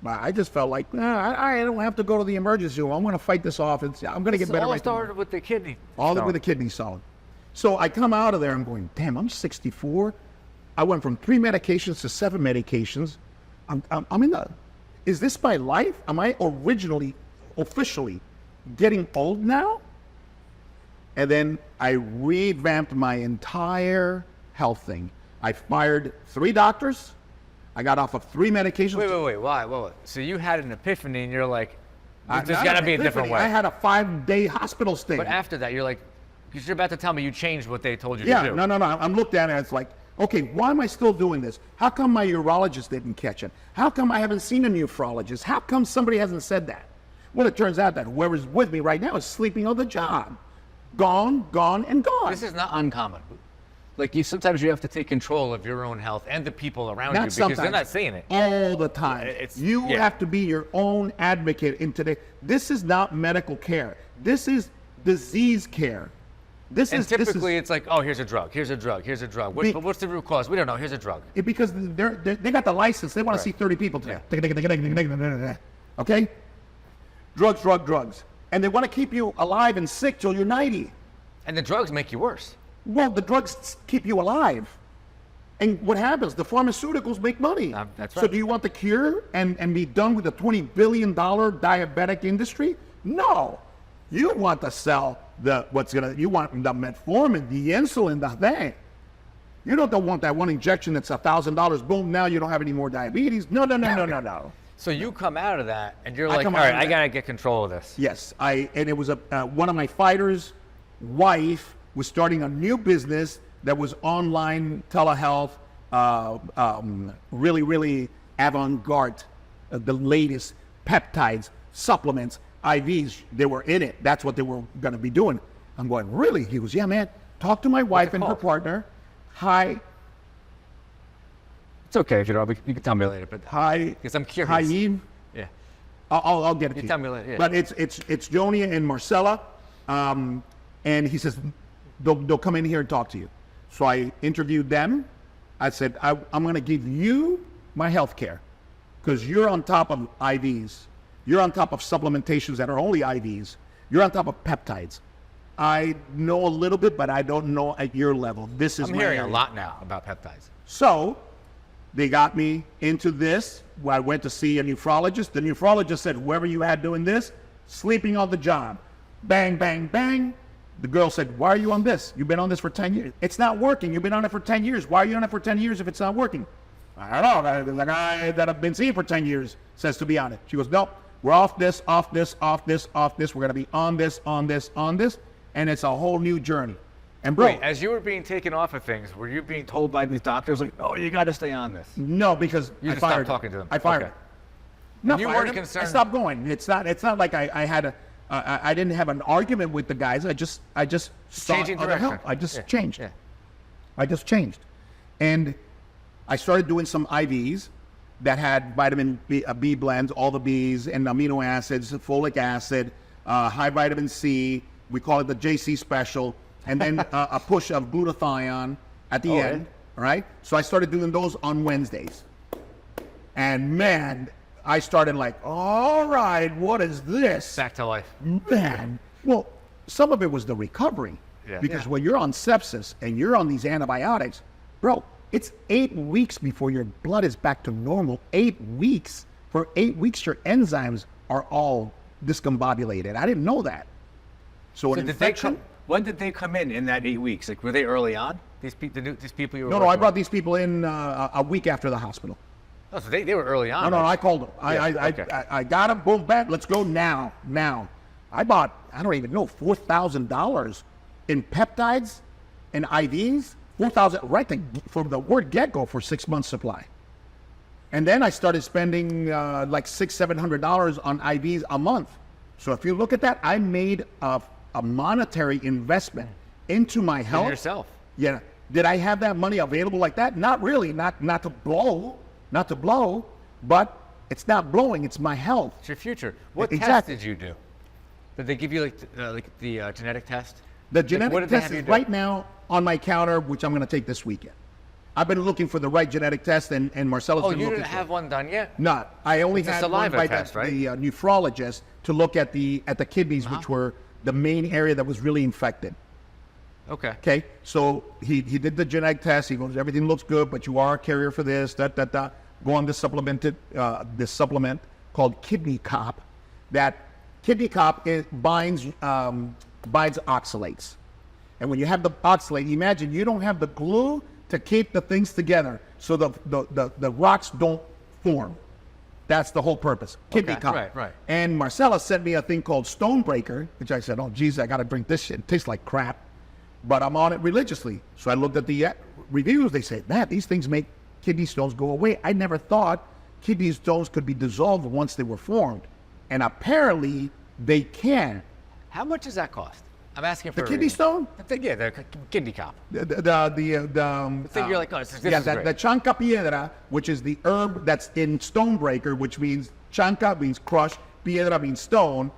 S1: I just felt like, I don't have to go to the emergency room. I'm going to fight this off. I'm going to get better.
S3: All started with the kidney.
S1: With the kidney stone. So I come out of there, I'm going, damn, I'm 64. I went from 3 medications to 7 medications. I'm in the, is this my life? Am I officially getting old now? And then I revamped my entire health thing. I fired 3 doctors. I got off of 3 medications.
S3: Wait. Why? So you had an epiphany and you're like, there's
S1: Not
S3: got to
S1: an
S3: be a different
S1: epiphany.
S3: way.
S1: I had a 5-day hospital stay.
S3: But after that, you're like, because you're about to tell me you changed what they told you to do.
S1: No. I'm looked at it and it's like, okay, why am I still doing this? How come my urologist didn't catch it? How come I haven't seen a nephrologist? How come somebody hasn't said that? Well, it turns out that whoever's with me right now is sleeping on the job. Gone, and gone.
S3: This is not uncommon. Like sometimes you have to take control of your own health and the people around you because they're
S1: sometimes.
S3: not seeing it.
S1: All the time. You have to be your own advocate in today. This is not medical care. This is disease care.
S3: Typically it's like, oh, here's a drug. What's the root cause? We don't know. Here's a drug.
S1: Because they got the license. They want to see 30 people today. Okay? Drugs. And they want to keep you alive and sick till you're 90.
S3: And the drugs make you worse.
S1: Well, the drugs keep you alive. And what happens? The pharmaceuticals make money.
S3: That's right.
S1: So do you want the cure and be done with the $20 billion diabetic industry? No. You want to sell you want the metformin, the insulin, the thing. You don't want that one injection that's $1,000. Boom, now you don't have any more diabetes. No.
S3: So you come out of that and you're like, all right, I got to get control of this.
S1: Yes. And it was one of my fighters' wife was starting a new business that was online telehealth, really avant-garde, the latest peptides, supplements, IVs. They were in it. That's what they were going to be doing. I'm going, really? He goes, yeah, man. Talk to my wife and her partner. Hi.
S2: It's okay if you don't. You can tell me later. But
S3: because I'm curious.
S1: Hi, Eve.
S3: Yeah.
S1: I'll get it to you.
S3: Tell me later. Yeah.
S1: But it's Jonia and Marcella, and he says they'll come in here and talk to you. So I interviewed them. I said I'm going to give you my health care because you're on top of IVs. You're on top of supplementations that are only IVs. You're on top of peptides. I know a little bit, but I don't know at your level. I'm
S3: hearing a lot now about peptides.
S1: So they got me into this. I went to see a nephrologist. The nephrologist said, whoever you had doing this, sleeping on the job. Bang, bang, bang. The girl said, why are you on this? You've been on this for 10 years. It's not working. You've been on it for 10 years. Why are you on it for 10 years if it's not working? I don't know. The guy that I've been seeing for 10 years says to be on it. She goes, nope. we're off this, off this, off this, off this. We're going to be on this, on this, on this. And it's a whole new journey. And bro,
S3: Wait, as you were being taken off of things, were you being told by these doctors like, "Oh, you got to stay on this"?
S1: no, because
S3: You
S1: I
S3: just
S1: fired
S3: stopped talking to them.
S1: I fired
S3: Okay.
S1: him. No,
S3: You
S1: fired
S3: weren't
S1: him.
S3: concerned?
S1: I stopped going. It's not like I had a, I didn't have an argument with the guys. I just sought
S3: Changing
S1: other
S3: direction.
S1: help. I just
S3: Yeah,
S1: changed.
S3: yeah.
S1: I just changed. And I started doing some IVs that had vitamin B blends, all the Bs, and amino acids, folic acid, high vitamin C. We call it the JC special. And then a push of glutathione at the end.
S3: yeah.
S1: All right. So I started doing those on Wednesdays. And man, I started like, all right, what is this?
S3: Back to life.
S1: Man, well, some of it was the recovery.
S3: Yeah.
S1: Because when you're on sepsis and you're on these antibiotics, bro, it's 8 weeks before your blood is back to normal. 8 weeks. For 8 weeks, your enzymes are all discombobulated. I didn't know that. So an
S2: So did they
S1: infection.
S2: when did they come in that 8 weeks? Like, were they early on?
S3: These people you were
S1: No, I
S3: working
S1: brought these people in a week after the hospital.
S3: with. Oh, so they were early on.
S1: No, I called them.
S3: okay.
S1: I got them. Boom, bam. Let's go now. I bought, I don't even know, $4,000 in peptides and IVs. 4,000 right from the word get-go for 6 months supply. And then I started spending like $600-700 on IVs a month. So if you look at that, I made a monetary investment into my
S3: In
S1: health.
S3: yourself.
S1: Yeah. Did I have that money available like that? Not really. Not to blow. Not to blow. But it's not blowing. It's my health.
S3: It's your future. What test
S1: Exactly.
S3: did you do? Did they give you like the genetic test?
S1: The
S3: Like, what
S1: genetic
S3: did they
S1: test
S3: have you
S1: is
S3: do?
S1: right now on my counter, which I'm going to take this weekend. I've been looking for the right genetic test, and Marcelo's
S3: Oh,
S1: been
S3: you
S1: looking
S3: didn't
S1: for
S3: have one done yet?
S1: it. Not. I only
S3: It's a
S1: had
S3: saliva
S1: one by
S3: test, right?
S1: the nephrologist to look at the kidneys,
S3: Uh-huh.
S1: which were the main area that was really infected.
S3: Okay.
S1: Okay, so he did the genetic test. He goes, everything looks good, but you are a carrier for this. Go on this supplement called Kidney Cop. That Kidney Cop binds oxalates, and when you have the oxalate, imagine you don't have the glue to keep the things together, so the rocks don't form. That's the whole purpose. Kidney
S3: Okay,
S1: Cop.
S3: right.
S1: And Marcella sent me a thing called Stonebreaker, which I said, oh, geez, I got to drink this shit. It tastes like crap. But I'm on it religiously. So I looked at the reviews. They said, man, these things make kidney stones go away. I never thought kidney stones could be dissolved once they were formed. And apparently they can.
S3: How much does that cost? I'm asking for
S1: The
S3: a
S1: kidney
S3: reason.
S1: stone?
S3: Yeah, the kidney cop.
S1: The
S3: thing you're like, oh, this
S1: yeah,
S3: is great.
S1: the chanca piedra, which is the herb that's in Stonebreaker, which means chanca means crush, piedra means stone.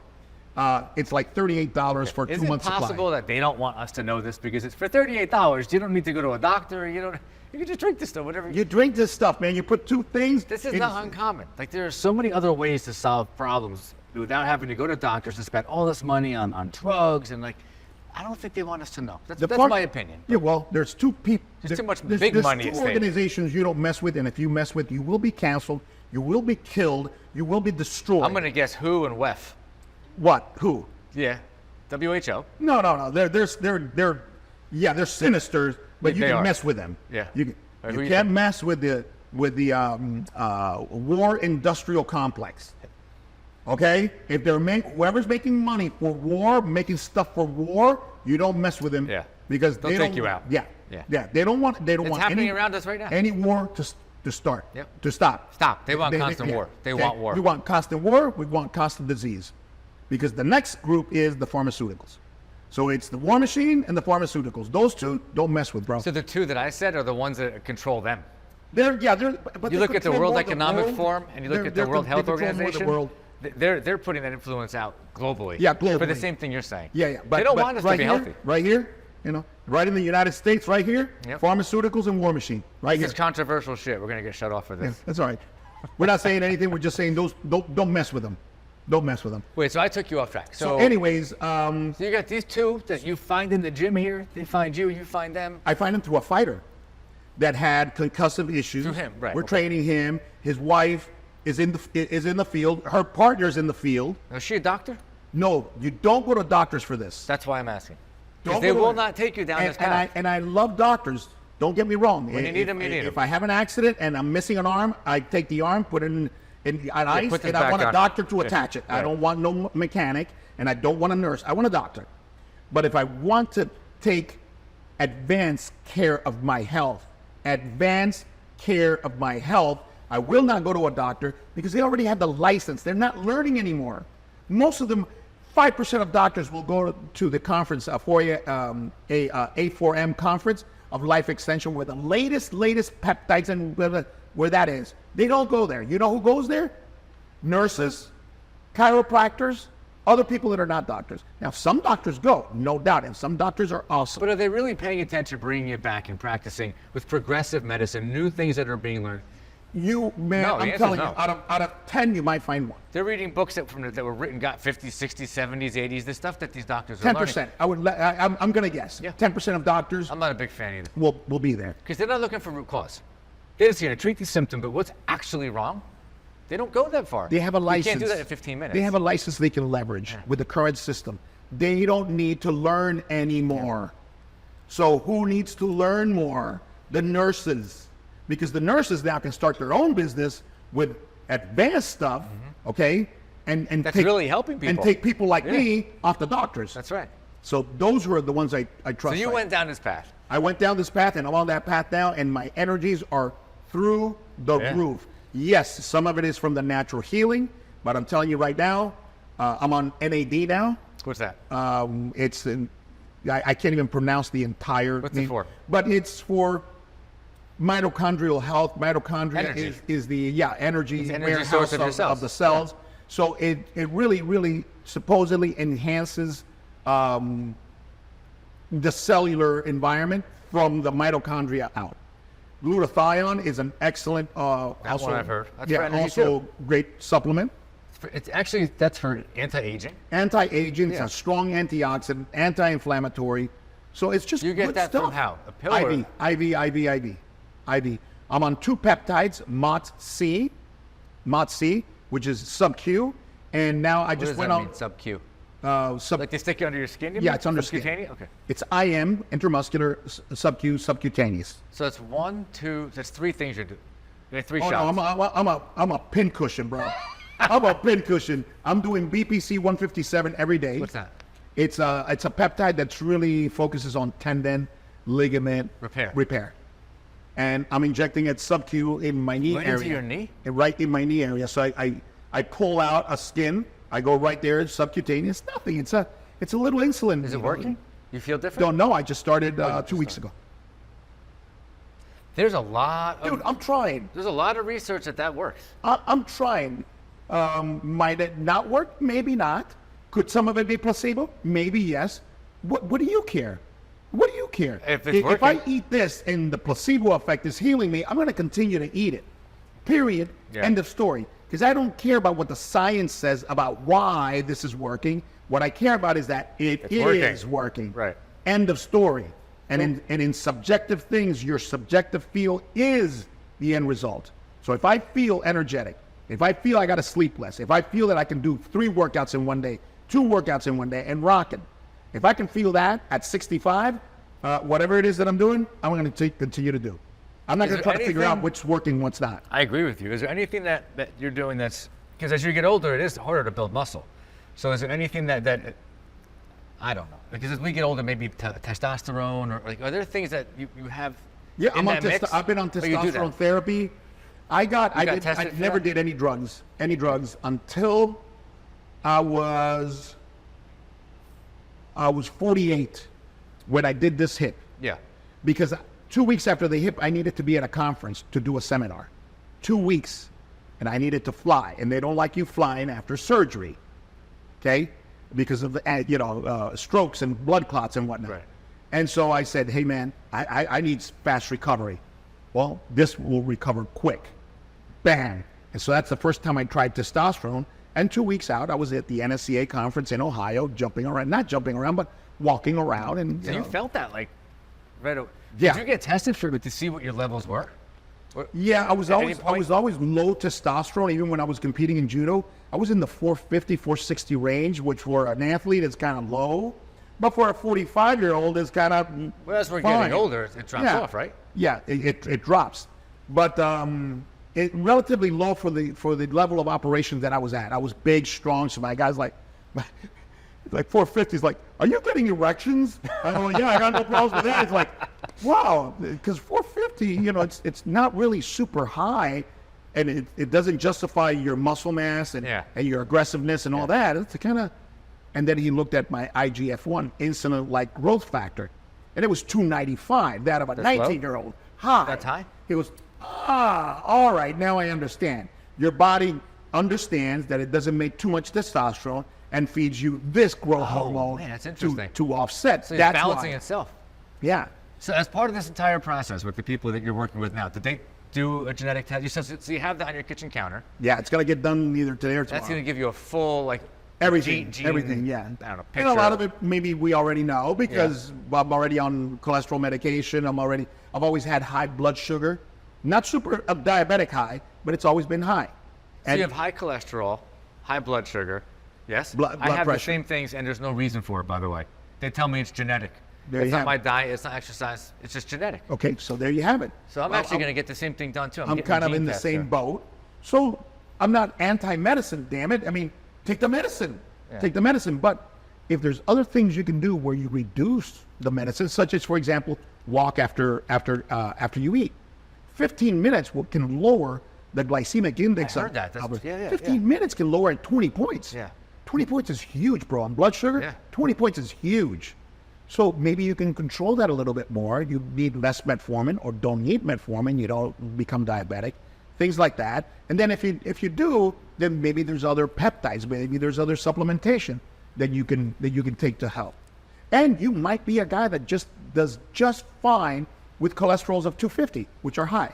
S1: It's like $38 for
S3: Is
S1: 2
S3: it
S1: months supply.
S3: possible that they don't want us to know this because it's for $38? You don't need to go to a doctor. You can just drink this stuff, whatever.
S1: You drink this stuff, man. You put two things.
S3: This is
S1: in-
S3: not uncommon. Like there are so many other ways to solve problems without having to go to doctors and spend all this money on drugs and like. I don't think they want us to know. That's my opinion.
S1: Yeah, well, there's two people.
S3: There's too much big money
S1: There's
S3: at
S1: two
S3: stake.
S1: organizations you don't mess with, and if you mess with, you will be canceled, you will be killed, you will be destroyed.
S3: I'm gonna guess WHO and WEF.
S1: What? Who?
S3: Yeah, WHO.
S1: No. They're sinister, but
S3: Yeah,
S1: you
S3: they
S1: can
S3: are.
S1: mess with them.
S3: Yeah.
S1: You
S3: Who you
S1: can't
S3: think?
S1: mess with the war industrial complex. Okay, if whoever's making money for war, making stuff for war, you don't mess with them.
S3: Yeah.
S1: because
S3: They'll
S1: they
S3: take
S1: don't,
S3: you out.
S1: Yeah,
S3: Yeah.
S1: They don't want. They don't
S3: It's
S1: want
S3: happening
S1: any,
S3: around us right now.
S1: Any war to start.
S3: Yep.
S1: To stop.
S3: Stop. They want constant war. They want war.
S1: We want constant war. We want constant disease, because the next group is the pharmaceuticals. So it's the war machine and the pharmaceuticals. Those two don't mess with, bro.
S3: So the two that I said are the ones that control them.
S1: But
S3: You
S1: they
S3: look at the
S1: control
S3: World
S1: more the
S3: Economic
S1: world.
S3: Forum and you look
S1: They're-
S3: at the
S1: they're
S3: World
S1: con-
S3: Health
S1: they control more the
S3: Organization.
S1: world.
S3: They're putting that influence out globally.
S1: Yeah,
S3: For the
S1: globally.
S3: same thing you're saying.
S1: Yeah.
S3: They don't want us
S1: right
S3: to be
S1: here,
S3: healthy.
S1: Right here, right in the United States, right here,
S3: Yep.
S1: pharmaceuticals and war machine, right
S3: This is
S1: here.
S3: controversial shit. We're gonna get shut off for this.
S1: That's all right. We're not saying anything. We're just saying don't mess with them. Don't mess with them.
S3: Wait, so I took you off track.
S1: So, anyways,
S3: So you got these two that you find in the gym here. They find you. You find them.
S1: I find him through a fighter that had concussive issues.
S3: Through him, right,
S1: We're
S3: okay.
S1: training him. His wife is in the field. Her partner's in the field.
S3: Is she a doctor?
S1: No, you don't go to doctors for this.
S3: That's why I'm asking.
S1: Don't
S3: Because they
S1: go to
S3: will
S1: it.
S3: not take you down this
S1: and
S3: path.
S1: I love doctors. Don't get me wrong.
S3: When you need 'em, you need 'em.
S1: If I have an accident and I'm missing an arm, I take the arm, put it and I
S3: put this
S1: and I
S3: back
S1: want a
S3: on.
S1: doctor to
S3: Yeah,
S1: attach it. I
S3: right.
S1: don't want no mechanic, and I don't want a nurse. I want a doctor. But if I want to take advanced care of my health, I will not go to a doctor because they already have the license. They're not learning anymore. Most of them, 5% of doctors will go to the conference, A4M conference of life extension, where the latest peptides and where that is. They don't go there. You know who goes there? Nurses, chiropractors, other people that are not doctors. Now, some doctors go, no doubt, and some doctors are awesome.
S2: But are they really paying attention, bringing it back and practicing with progressive medicine, new things that are being learned?
S1: You, man,
S3: No, the
S1: I'm
S3: answer's
S1: telling
S3: no.
S1: you, out of 10, you might find one.
S3: They're reading books that were written, 50s, 60s, 70s, 80s, the stuff that these doctors are learning.
S1: 10%. I'm going to guess.
S3: Yeah.
S1: 10% of doctors
S3: I'm not a big fan either.
S1: will be there.
S3: Because they're not looking for root cause. They're just going to treat the symptom, but what's actually wrong? They don't go that far.
S1: They have a license.
S3: You can't do that in 15 minutes.
S1: They have a license they can leverage with the current system. They don't need to learn anymore. So who needs to learn more? The nurses. Because the nurses now can start their own business with advanced stuff, okay? And
S3: That's really helping people.
S1: And take people like me off the doctors.
S3: That's right.
S1: So those were the ones I trust.
S3: So you
S1: right
S3: went down this path.
S1: I went down this path, and I'm on that path now, and my energies are through the roof. Yes, some of it is from the natural healing, but I'm telling you right now, I'm on NAD now.
S3: What's that?
S1: It's I can't even pronounce the entire
S3: What's
S1: name,
S3: it for?
S1: but it's for mitochondrial health. Mitochondria
S3: Energy.
S1: is the energy,
S3: It's energy
S1: warehouse
S3: source of your cells.
S1: the cells. So it really supposedly enhances the cellular environment from the mitochondria out. Glutathione is an excellent also,
S3: one I've heard. That's
S1: yeah,
S3: for energy
S1: also
S3: too.
S1: great supplement.
S2: It's actually, that's for anti-aging.
S1: Anti-aging,
S3: Yeah.
S1: it's a strong antioxidant, anti-inflammatory. So it's just
S3: You get
S1: good
S3: that
S1: stuff.
S3: from how? A pill or-
S1: IV. I'm on 2 peptides, MOT-C, which is sub-Q, and now I
S3: What
S1: just
S3: does
S1: went
S3: that
S1: on
S3: mean, sub-Q?
S1: sub.
S3: Like they stick it under your skin? you
S1: Yeah,
S3: mean?
S1: it's under skin.
S3: Subcutaneous? Okay.
S1: It's IM, intramuscular, sub-Q, subcutaneous.
S3: So it's 1, 2, that's 3 things you're doing. You have 3
S1: Oh
S3: shots.
S1: no, I'm a pin cushion, bro. I'm a pin cushion. I'm doing BPC 157 every day.
S3: What's that?
S1: It's a peptide that's really focuses on tendon, ligament
S3: Repair.
S1: And I'm injecting it sub-Q in my knee
S3: Right
S1: area.
S3: into your knee?
S1: And right in my knee area. So I pull out a skin. I go right there. It's subcutaneous. Nothing. It's a little insulin.
S3: Is
S1: you
S3: it
S1: know.
S3: working? You feel different?
S1: Don't know. I just started 2 weeks ago.
S3: There's a lot of
S1: Dude, I'm trying.
S3: there's a lot of research that works.
S1: I'm trying. Might it not work? Maybe not. Could some of it be placebo? Maybe yes. What do you care? What do you care?
S3: If it's
S1: If I
S3: working.
S1: eat this and the placebo effect is healing me, I'm going to continue to eat it. Period.
S3: Yeah.
S1: End of story. Because I don't care about what the science says about why this is working. What I care about is that it is working.
S3: Right.
S1: End of story. And in subjective things, your subjective feel is the end result. So if I feel energetic, if I feel I got to sleep less, if I feel that I can do 3 workouts in one day, 2 workouts in one day, and rock it, if I can feel that at 65, whatever it is that I'm doing, I'm going to continue to do. I'm not
S3: Is
S1: going to try
S3: there
S1: to figure out
S3: anything-
S1: what's working, what's not.
S3: I agree with you. Is there anything that you're doing that's because as you get older, it is harder to build muscle. So is there anything that I don't know? Because as we get older, maybe testosterone or like, are there things that you have?
S1: Yeah,
S3: in that mix?
S1: I've been on
S3: Oh, you do that?
S1: testosterone therapy. I
S3: tested
S1: never
S3: for that?
S1: did any drugs until I was 48 when I did this hip.
S3: Yeah.
S1: Because 2 weeks after the hip, I needed to be at a conference to do a seminar. 2 weeks, and I needed to fly, and they don't like you flying after surgery, okay? Because of the strokes and blood clots and whatnot.
S3: Right.
S1: And so I said, hey man, I need fast recovery. Well, this will recover quick. Bang. And so that's the first time I tried testosterone. And 2 weeks out, I was at the NSCA conference in Ohio, not jumping around, but walking around. And
S3: So you felt that like right away.
S1: Yeah.
S3: Did you get tested for to see what your levels were?
S1: Yeah, I was
S3: At any point?
S1: always low testosterone. Even when I was competing in judo, I was in the 450, 460 range, which for an athlete is kind of low, but for a 45-year-old is kind of
S3: Well, as we're
S1: fine.
S3: getting older, it drops off, right?
S1: Yeah, it drops. But relatively low for the level of operations that I was at. I was big, strong, so my guy's like 450 is like, are you getting erections? I go, yeah, I got no problems with that. It's like, wow, because 450, you know, it's not really super high, and it doesn't justify your muscle mass and your aggressiveness and all that. It's kind of, and then he looked at my IGF-1, insulin-like growth factor, and it was 295, that of a 19-year-old. High.
S2: That's high?
S1: It was, all right, now I understand. Your body understands that it doesn't make too much testosterone and feeds you this growth hormone
S2: man, that's interesting.
S1: to offset.
S2: So it's
S1: That's
S2: balancing
S1: why.
S2: itself.
S1: Yeah.
S2: So as part of this entire process with the people that you're working with now, did they do a genetic test? You said, so you have that on your kitchen counter.
S1: Yeah, it's going to get done either today or tomorrow.
S2: That's going to give you a full, like,
S1: everything,
S2: gene,
S1: everything, yeah.
S2: I don't know,
S1: And
S2: picture.
S1: a lot of it maybe we already know because I'm already on cholesterol medication. I've always had high blood sugar. Not super diabetic high, but it's always been high.
S2: So you have high cholesterol, high blood sugar. Yes?
S1: Blood
S2: I have
S1: pressure.
S2: the same things, and there's no reason for it, by the way. They tell me it's genetic.
S1: There
S2: It's
S1: you
S2: not
S1: have
S2: my
S1: it.
S2: diet, it's not exercise, it's just genetic.
S1: Okay, so there you have it.
S2: So I'm actually going to get the same thing done, too.
S1: I'm
S2: getting
S1: kind
S2: a
S1: of
S2: gene
S1: in the
S2: test
S1: same
S2: here.
S1: boat. So I'm not anti-medicine, damn it. I mean, take the medicine.
S2: Yeah.
S1: Take the medicine. But if there's other things you can do where you reduce the medicine, such as, for example, walk after you eat. 15 minutes can lower the glycemic index.
S2: I heard that. That's,
S1: 15 minutes can lower it 20 points.
S2: Yeah.
S1: 20 points is huge, bro. On blood sugar,
S2: Yeah.
S1: 20 points is huge. So maybe you can control that a little bit more. You need less metformin or don't need metformin. You don't become diabetic. Things like that. And then if you do, then maybe there's other peptides. Maybe there's other supplementation that you can take to help. And you might be a guy that just does just fine with cholesterols of 250, which are high.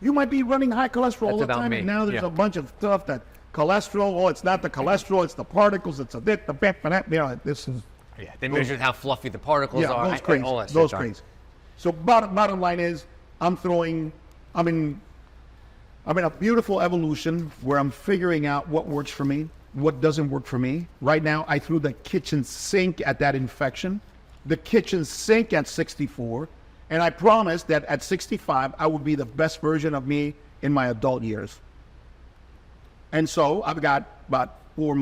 S1: You might be running high cholesterol all the
S3: about
S1: time,
S3: me.
S1: and now there's
S3: Yeah.
S1: a bunch of stuff that cholesterol. it's not the cholesterol, it's the particles. It's the that. You know, this is.
S2: Yeah, they measured how fluffy the particles are.
S1: Yeah, those crazy.
S2: All that
S1: Those
S2: shit,
S1: crazy. So bottom line is, I'm in a beautiful evolution where I'm figuring out what works for me, what doesn't work for me. Right now, I threw the kitchen sink at that infection, the kitchen sink at 64, and I promised that at 65, I would be the best version of me in my adult years. And so I've got about 3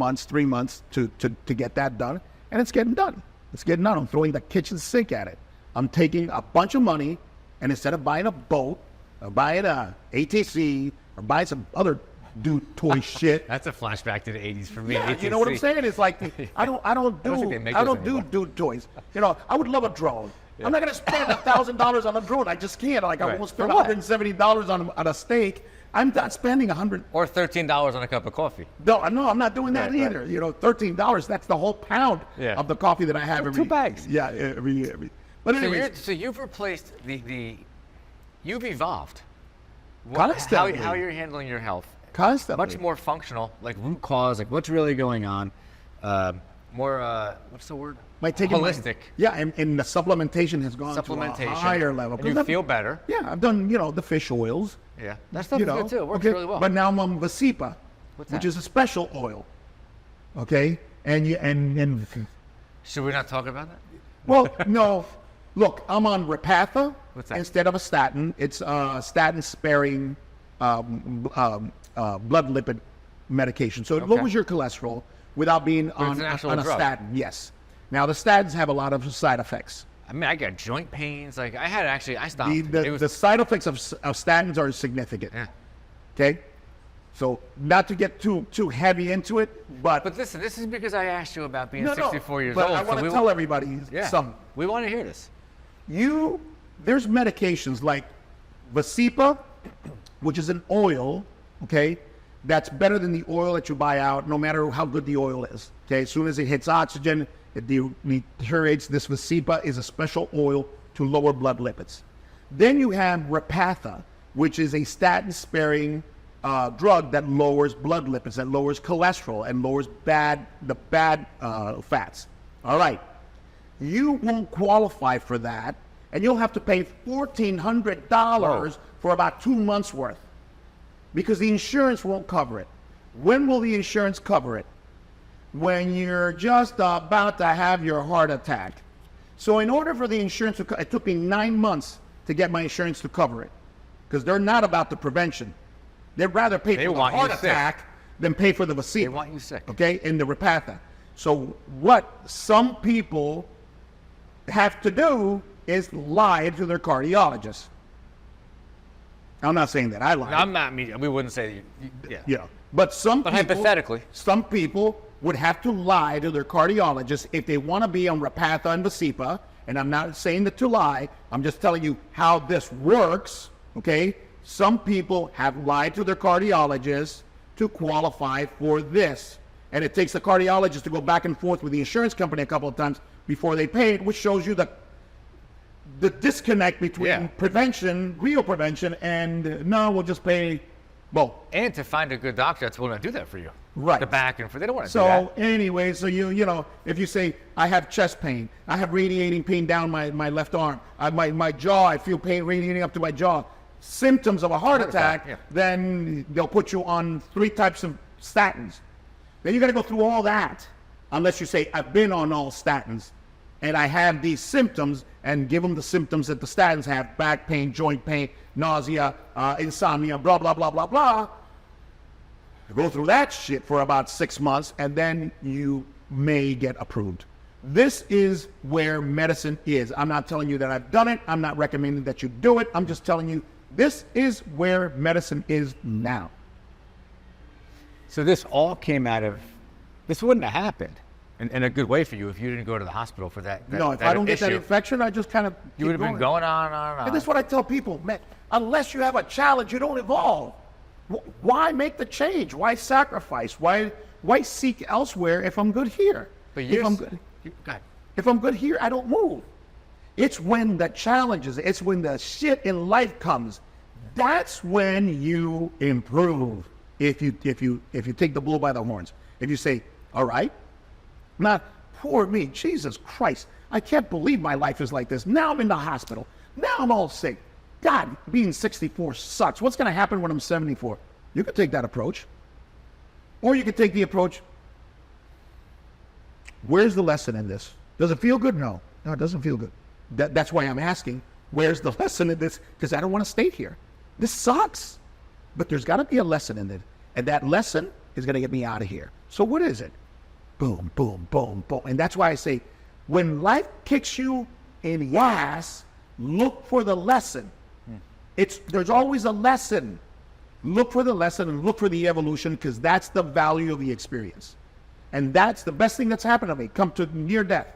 S1: months to get that done, and it's getting done. It's getting done. I'm throwing the kitchen sink at it. I'm taking a bunch of money, and instead of buying a boat, or buying a ATC, or buying some other dude toy shit.
S2: That's a flashback to the 80s for me.
S1: Yeah, you know what I'm saying? It's like I don't do dude toys. You know, I would love a drone. I'm not gonna spend $1,000 on a drone. I just can't. Like I won't spend
S2: For what?
S1: $170 on a steak. I'm not spending $100.
S2: Or $13 on a cup of coffee.
S1: No, I'm not doing that
S2: Right, right.
S1: either. You know, $13. That's the whole pound
S2: Yeah.
S1: of the coffee that I have every.
S2: 2 bags.
S1: Yeah, every. But
S2: So,
S1: anyways,
S2: so you've replaced you've evolved.
S1: Constantly.
S2: How you're handling your health.
S1: constantly.
S2: Much more functional, like root cause, like what's really going on. More, what's the word? Holistic.
S1: And the supplementation has gone to a higher level.
S2: And you feel better.
S1: Yeah, I've done, the fish oils.
S2: Yeah. That stuff is good too. It works really well.
S1: But now I'm on Vasipa,
S2: What's
S1: which
S2: that?
S1: is a special oil. Okay? And
S2: Should we not talk about that?
S1: well, no. Look, I'm on Repatha
S2: What's that?
S1: instead of a statin. It's a statin-sparing blood lipid medication. So it
S2: Okay.
S1: lowers your cholesterol without being
S2: it's
S1: on
S2: an actual
S1: a
S2: drug.
S1: statin. Yes. Now, the statins have a lot of side effects.
S2: I mean, I got joint pains. Like I stopped.
S1: The side effects of statins are significant.
S2: Yeah.
S1: Okay? So not to get too heavy into it, but
S2: listen, this is because I asked you about being
S1: no,
S2: 64 years
S1: but
S2: old.
S1: I want to tell everybody something.
S2: We want to hear this.
S1: There's medications like Vasipa, which is an oil, okay, that's better than the oil that you buy out, no matter how good the oil is. Okay, as soon as it hits oxygen, it deteriorates. This Vasipa is a special oil to lower blood lipids. Then you have Repatha, which is a statin-sparing drug that lowers blood lipids, that lowers cholesterol, and lowers the bad fats. All right. You won't qualify for that, and you'll have to pay $1,400 for about 2 months worth because the insurance won't cover it. When will the insurance cover it? When you're just about to have your heart attack. So in order for the insurance to it took me 9 months to get my insurance to cover it because they're not about the prevention. They'd rather pay
S3: They
S1: for the
S3: want you
S1: heart
S3: sick.
S1: attack than pay for the Vascepa.
S3: They want you sick.
S1: Okay, in the Repatha. So what some people have to do is lie to their cardiologist. I'm not saying that I lied.
S3: I'm not me. We wouldn't say yeah.
S1: Yeah, but
S3: But hypothetically.
S1: some people would have to lie to their cardiologist if they want to be on Repatha and Vascepa. And I'm not saying that to lie. I'm just telling you how this works. Okay, some people have lied to their cardiologist to qualify for this, and it takes the cardiologist to go back and forth with the insurance company a couple of times before they pay it, which shows you the disconnect between prevention, real prevention, and no, we'll just pay. Well,
S3: And to find a good doctor that's willing to do that for you.
S1: Right.
S3: The back and for they don't want to do
S1: so
S3: that.
S1: anyway, so you know, if you say I have chest pain, I have radiating pain down my left arm, my jaw, I feel pain radiating up to my jaw, symptoms of a heart attack,
S3: yeah.
S1: then they'll put you on 3 types of statins. Then you got to go through all that, unless you say I've been on all statins, and I have these symptoms, and give them the symptoms that the statins have: back pain, joint pain, nausea, insomnia, blah blah blah blah blah. Go through that shit for about 6 months, and then you may get approved. This is where medicine is. I'm not telling you that I've done it. I'm not recommending that you do it. I'm just telling you this is where medicine is now.
S3: So this all came out of, this wouldn't have happened in a good way for you if you didn't go to the hospital for that.
S1: No, if I don't get that infection, I just kind of
S3: you would have been going on and on.
S1: And that's what I tell people, man. Unless you have a challenge, you don't evolve. Why make the change? Why sacrifice? Why seek elsewhere if I'm good here?
S3: But
S1: if I'm good, if I'm good here, I don't move. It's when the challenges, it's when the shit in life comes, that's when you improve. If you take the bull by the horns, if you say, all right, not poor me, Jesus Christ, I can't believe my life is like this. Now I'm in the hospital. Now I'm all sick. God, being 64 sucks. What's going to happen when I'm 74? You could take that approach. Or you could take the approach, where's the lesson in this? Does it feel good? No. No, it doesn't feel good. That's why I'm asking, where's the lesson in this? Because I don't want to stay here. This sucks. But there's got to be a lesson in it. And that lesson is going to get me out of here. So what is it? Boom, boom, boom, boom. And that's why I say, when life kicks you in the ass, look for the lesson. There's always a lesson. Look for the lesson and look for the evolution, because that's the value of the experience. And that's the best thing that's happened to me. Come to near death.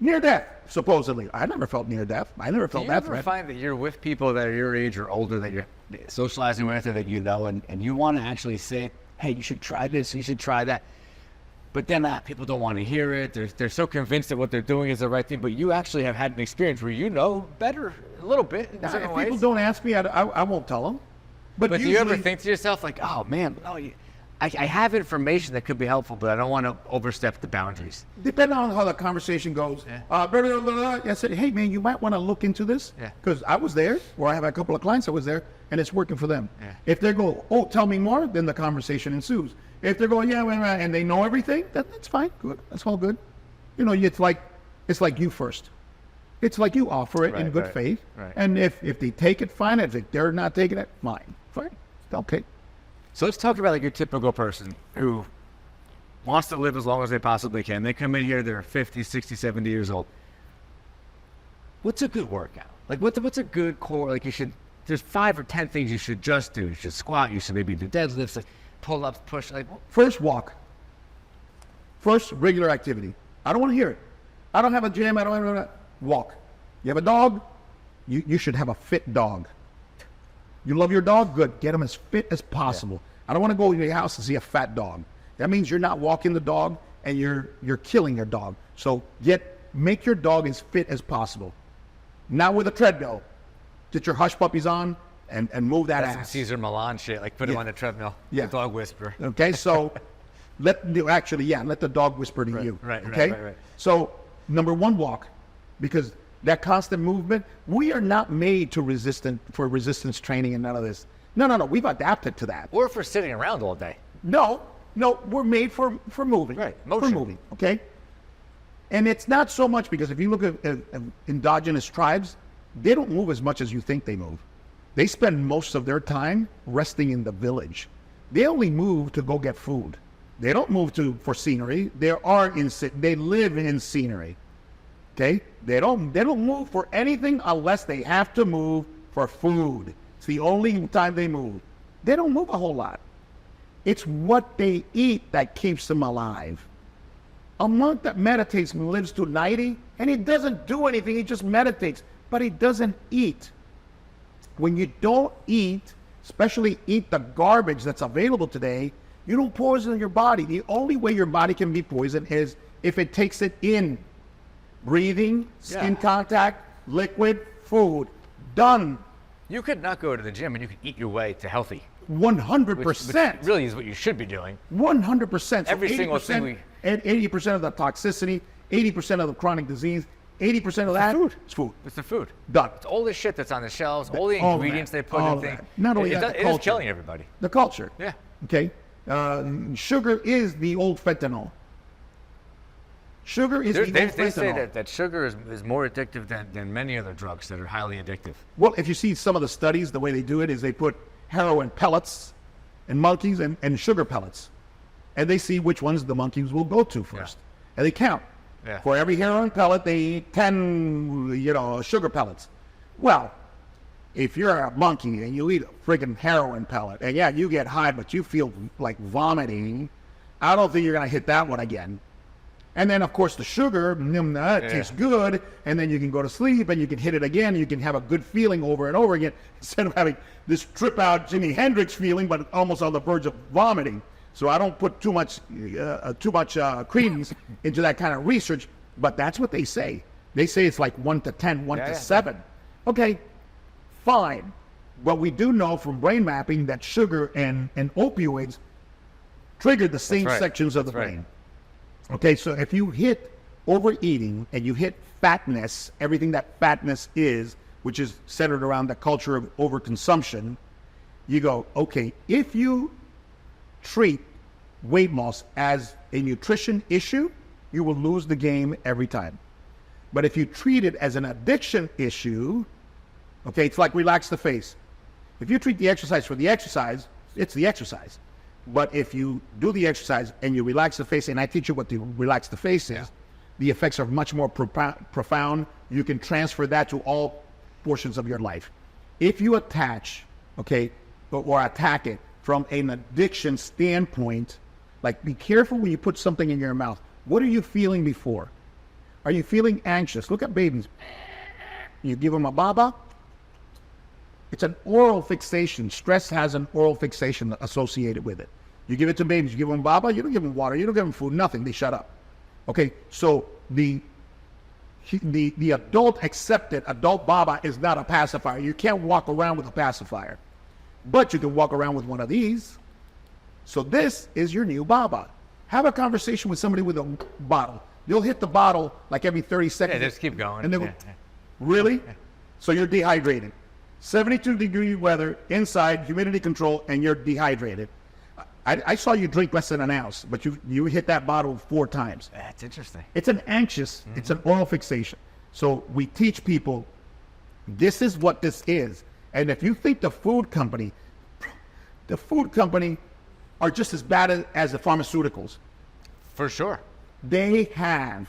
S1: Near death, supposedly. I never felt near death. I never felt that
S3: Do you
S1: threat.
S3: ever find that you're with people that are your age or older that you're socializing with or that you know and you want to actually say, hey, you should try this, you should try that. But then people don't want to hear it. They're so convinced that what they're doing is the right thing. But you actually have had an experience where you know better a little bit in certain
S1: If
S3: ways.
S1: people don't ask me, I won't tell them.
S3: But do you ever
S1: usually-
S3: think to yourself, like, oh, man, I have information that could be helpful, but I don't want to overstep the boundaries?
S1: Depending on how the conversation goes, I said, hey, man, you might want to look into this.
S3: Yeah.
S1: Because I was there, or I have a couple of clients that was there, and it's working for them.
S3: Yeah.
S1: If they go, oh, tell me more, then the conversation ensues. If they're going, yeah, and they know everything, that's fine, good, that's all good. You know, it's like you first. It's like you offer it in good faith.
S3: Right.
S1: And if they take it, fine. If they're not taking it, fine. Okay.
S3: So let's talk about like your typical person who wants to live as long as they possibly can. They come in here, they're 50, 60, 70 years old. What's a good workout? Like what's a good core? Like there's 5 or 10 things you should just do. You should squat, you should maybe do deadlifts, like pull-ups, push, like.
S1: First, walk. First, regular activity. I don't want to hear it. I don't have a gym. I don't have walk. You have a dog? You should have a fit dog. You love your dog? Good. Get him as fit as possible. Yeah. I don't want to go to your house and see a fat dog. That means you're not walking the dog and you're killing your dog. So make your dog as fit as possible. Not with a treadmill. Get your hush puppies on and move that
S3: That's
S1: ass.
S3: some Cesar Milan shit. Like put him on the treadmill.
S1: Yeah.
S3: The dog whisperer.
S1: Okay, so let the dog whisper to you.
S3: Right.
S1: So number 1, walk, because that constant movement, we are not made for resistance training and none of this. No, we've adapted to that.
S3: Or for sitting around all day.
S1: No, we're made for moving.
S3: Right, motion.
S1: For moving, okay? And it's not so much because if you look at endogenous tribes, they don't move as much as you think they move. They spend most of their time resting in the village. They only move to go get food. They don't move for scenery. They live in scenery. Okay? They don't move for anything unless they have to move for food. It's the only time they move. They don't move a whole lot. It's what they eat that keeps them alive. A monk that meditates and lives to 90, and he doesn't do anything, he just meditates, but he doesn't eat. When you don't eat, especially eat the garbage that's available today, you don't poison your body. The only way your body can be poisoned is if it takes it in. Breathing, skin contact, liquid, food. Done.
S3: You could not go to the gym and you could eat your way to healthy.
S1: 100%.
S3: Which really is what you should be doing.
S1: 100%.
S3: Every single thing
S1: and 80% of the toxicity, 80% of the chronic disease, 80% of that is food.
S3: It's the food.
S1: Done.
S3: It's all the shit that's on the shelves, all the ingredients they put in things.
S1: Not only that,
S3: it is killing everybody.
S1: The culture.
S3: Yeah.
S1: Okay. Sugar is the old fentanyl. Sugar is the old fentanyl.
S3: They say that sugar is more addictive than many other drugs that are highly addictive.
S1: Well, if you see some of the studies, the way they do it is they put heroin pellets in monkeys and sugar pellets. And they see which ones the monkeys will go to first. Yeah. And they count. Yeah. For every heroin pellet, they eat 10, sugar pellets. Well, if you're a monkey and you eat a friggin' heroin pellet, and yeah, you get high, but you feel like vomiting, I don't think you're going to hit that one again. And then, of course, the sugar, it tastes good, and then you can go to sleep, and you can hit it again, you can have a good feeling over and over again, instead of having this trip-out Jimi Hendrix feeling, but almost on the verge of vomiting. So I don't put too much credence into that kind of research, but that's what they say. They say it's like 1 to 10, 1 to 7. Okay, fine. But we do know from brain mapping that sugar and opioids trigger the same sections of the brain. Okay, so if you hit overeating and you hit fatness, everything that fatness is, which is centered around the culture of overconsumption, you go, okay, if you treat weight loss as a nutrition issue, you will lose the game every time. But if you treat it as an addiction issue, okay, it's like relax the face. If you treat the exercise for the exercise, it's the exercise. But if you do the exercise and you relax the face, and I teach you what the relax the face is, the effects are much more profound. You can transfer that to all portions of your life. If you attach, okay, or attack it from an addiction standpoint, like be careful when you put something in your mouth. What are you feeling before? Are you feeling anxious? Look at babies. You give them a baba. It's an oral fixation. Stress has an oral fixation associated with it. You give it to babies, you give them baba, you don't give them water, you don't give them food, nothing, they shut up. Okay, so the adult accepted adult baba is not a pacifier. You can't walk around with a pacifier, but you can walk around with one of these. So this is your new baba. Have a conversation with somebody with a bottle. You'll hit the bottle like every 30 seconds.
S3: Yeah, just keep going.
S1: And they go, really? So you're dehydrated. 72-degree weather, inside, humidity control, and you're dehydrated. I saw you drink less than an ounce, but you hit that bottle 4 times.
S3: That's interesting.
S1: It's an anxious, it's an oral fixation. So we teach people, this is what this is. And if you think the food company are just as bad as the pharmaceuticals.
S3: For sure.
S1: They have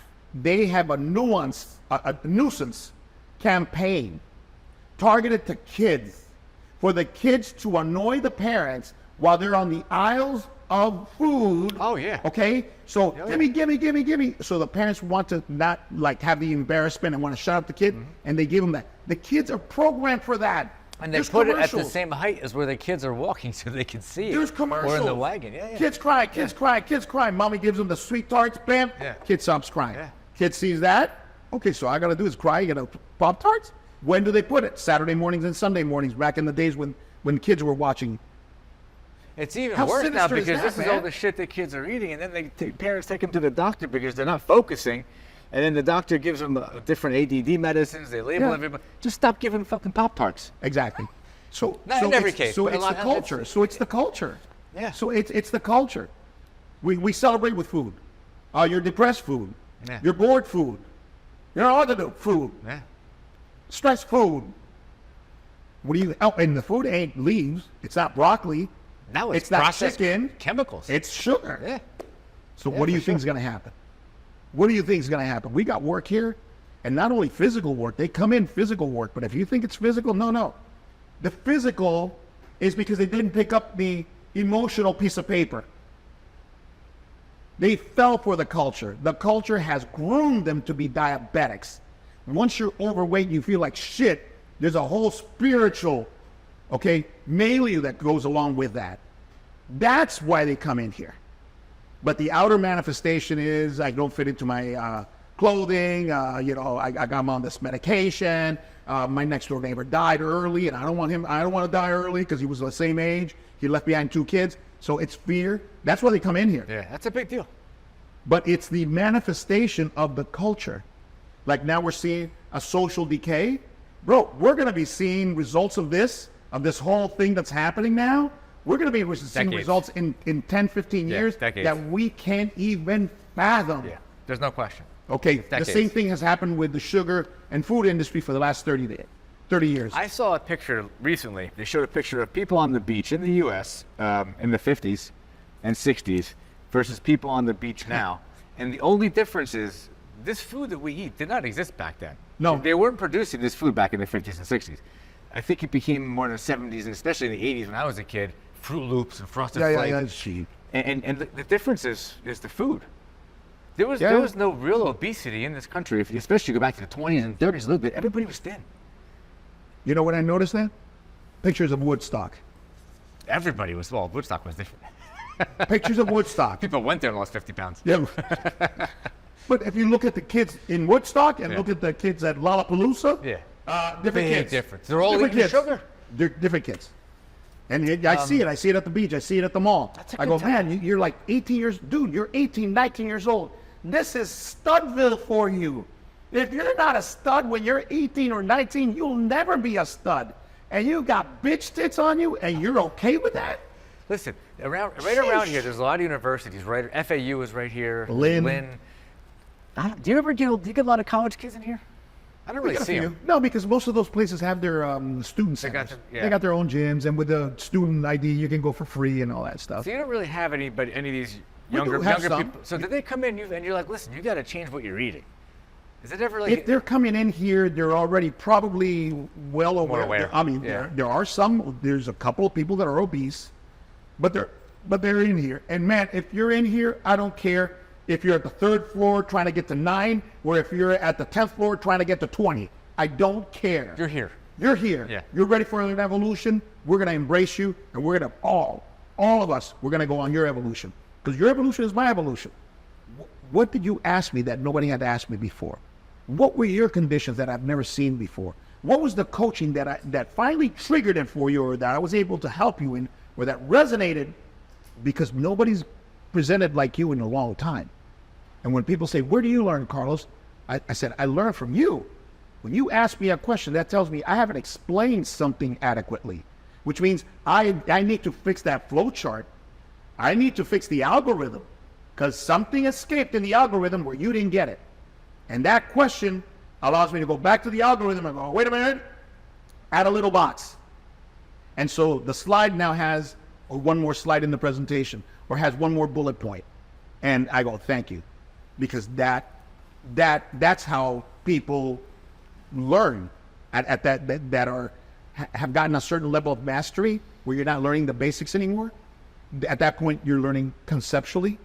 S1: a nuisance campaign targeted to kids, for the kids to annoy the parents while they're on the aisles of food.
S3: Oh yeah.
S1: Okay. So give me. So the parents want to not like have the embarrassment and want to shut up the kid, and they give them that. The kids are programmed for that.
S3: And they put it at the same height as where the kids are walking so they can see it.
S1: There's commercials.
S3: Or in the wagon. Yeah.
S1: Kids cry. Mommy gives them the sweet tarts. Bam.
S3: Yeah.
S1: Kid stops crying.
S3: Yeah.
S1: Kid sees that. Okay, so all I gotta do is cry. You gotta Pop-Tarts. When do they put it? Saturday mornings and Sunday mornings, back in the days when kids were watching.
S3: It's even worse now because this is all the shit that kids are eating, and then parents take them to the doctor because they're not focusing, and then the doctor gives them different ADD medicines. They label everybody. Just stop giving fucking Pop-Tarts.
S1: Exactly. So
S3: not in every case.
S1: So it's the culture. So it's the culture.
S3: Yeah.
S1: So it's the culture. We celebrate with food. You're depressed, food.
S3: Yeah.
S1: You're bored, food. You're all to do, food.
S3: Yeah.
S1: Stress, food. What do you? Oh, and the food ain't leaves. It's not broccoli.
S3: Now
S1: It's not
S3: processed
S1: chicken.
S3: chemicals.
S1: It's sugar.
S3: Yeah.
S1: So what do you think is going to happen? What do you think is going to happen? We got work here, and not only physical work. They come in physical work, but if you think it's physical, no. The physical is because they didn't pick up the emotional piece of paper. They fell for the culture. The culture has groomed them to be diabetics. Once you're overweight, you feel like shit. There's a whole spiritual, milieu that goes along with that. That's why they come in here. But the outer manifestation is I don't fit into my clothing. I'm on this medication. My next door neighbor died early, and I don't want to die early because he was the same age. He left behind 2 kids. So it's fear. That's why they come in here.
S3: Yeah, that's a big deal.
S1: But it's the manifestation of the culture. Like now we're seeing a social decay. Bro, we're going to be seeing results of this whole thing that's happening now. We're going to be seeing
S3: Decades.
S1: results in 10, 15 years
S3: decades.
S1: that we can't even fathom.
S3: Yeah, there's no question.
S1: Okay, the
S3: Decades.
S1: same thing has happened with the sugar and food industry for the last 30 years.
S3: I saw a picture recently. They showed a picture of people on the beach in the U.S. In the 50s and 60s versus people on the beach now. And the only difference is this food that we eat did not exist back then.
S1: No.
S3: They weren't producing this food back in the 50s and 60s. I think it became more in the 70s and especially in the 80s when I was a kid, Fruit Loops and Frosted Flakes. And the difference is the food. There was no real obesity in this country. If you especially go back to the 20s and 30s a little bit, everybody was thin.
S1: You know when I noticed that? Pictures of Woodstock.
S3: Everybody was, well, Woodstock was different.
S1: Pictures of Woodstock.
S3: People went there and lost 50 pounds.
S1: Yeah. But if you look at the kids in Woodstock and
S3: Yeah.
S1: look at the kids at Lollapalooza, different
S3: Big
S1: kids.
S3: difference. They're all
S1: Different
S3: eating
S1: kids.
S3: sugar.
S1: They're different kids. And I see it. I see it at the beach. I see it at the mall.
S3: That's a
S1: I
S3: good
S1: go,
S3: time.
S1: man, you're like 18 years, dude, you're 18, 19 years old. This is Studville for you. If you're not a stud when you're 18 or 19, you'll never be a stud. And you got bitch tits on you and you're okay with that?
S3: Listen, around here, there's a lot of universities. Right, FAU is right here.
S1: Lynn.
S3: Do you get a lot of college kids in here? I don't really
S1: We got a
S3: see
S1: few.
S3: them.
S1: No, because most of those places have their student
S3: They got
S1: centers.
S3: their- yeah.
S1: They got their own gyms, and with the student ID, you can go for free and all that stuff.
S3: So you don't really have any of these
S1: We do
S3: younger
S1: have some.
S3: people. So did they come in and you're like, listen, you got to change what you're eating? Is it ever like?
S1: If they're coming in here, they're already probably well aware.
S3: aware.
S1: I mean,
S3: Yeah.
S1: there are some. There's a couple of people that are obese, but they're in here. And man, if you're in here, I don't care if you're at the 3rd floor trying to get to 9, or if you're at the 10th floor trying to get to 20. I don't care.
S3: You're here.
S1: You're here.
S3: Yeah.
S1: You're ready for an evolution. We're gonna embrace you, and we're gonna all of us, we're gonna go on your evolution, because your evolution is my evolution. What did you ask me that nobody had asked me before? What were your conditions that I've never seen before? What was the coaching that finally triggered it for you, or that I was able to help you in, or that resonated? Because nobody's presented like you in a long time. And when people say, where do you learn, Carlos? I said, I learned from you. When you ask me a question, that tells me I haven't explained something adequately, which means I need to fix that flow chart. I need to fix the algorithm, because something escaped in the algorithm where you didn't get it. And that question allows me to go back to the algorithm and go, wait a minute, add a little box. And so the slide now has one more slide in the presentation, or has one more bullet point. And I go, thank you. Because that's how people learn at that have gotten a certain level of mastery where you're not learning the basics anymore. At that point, you're learning conceptually,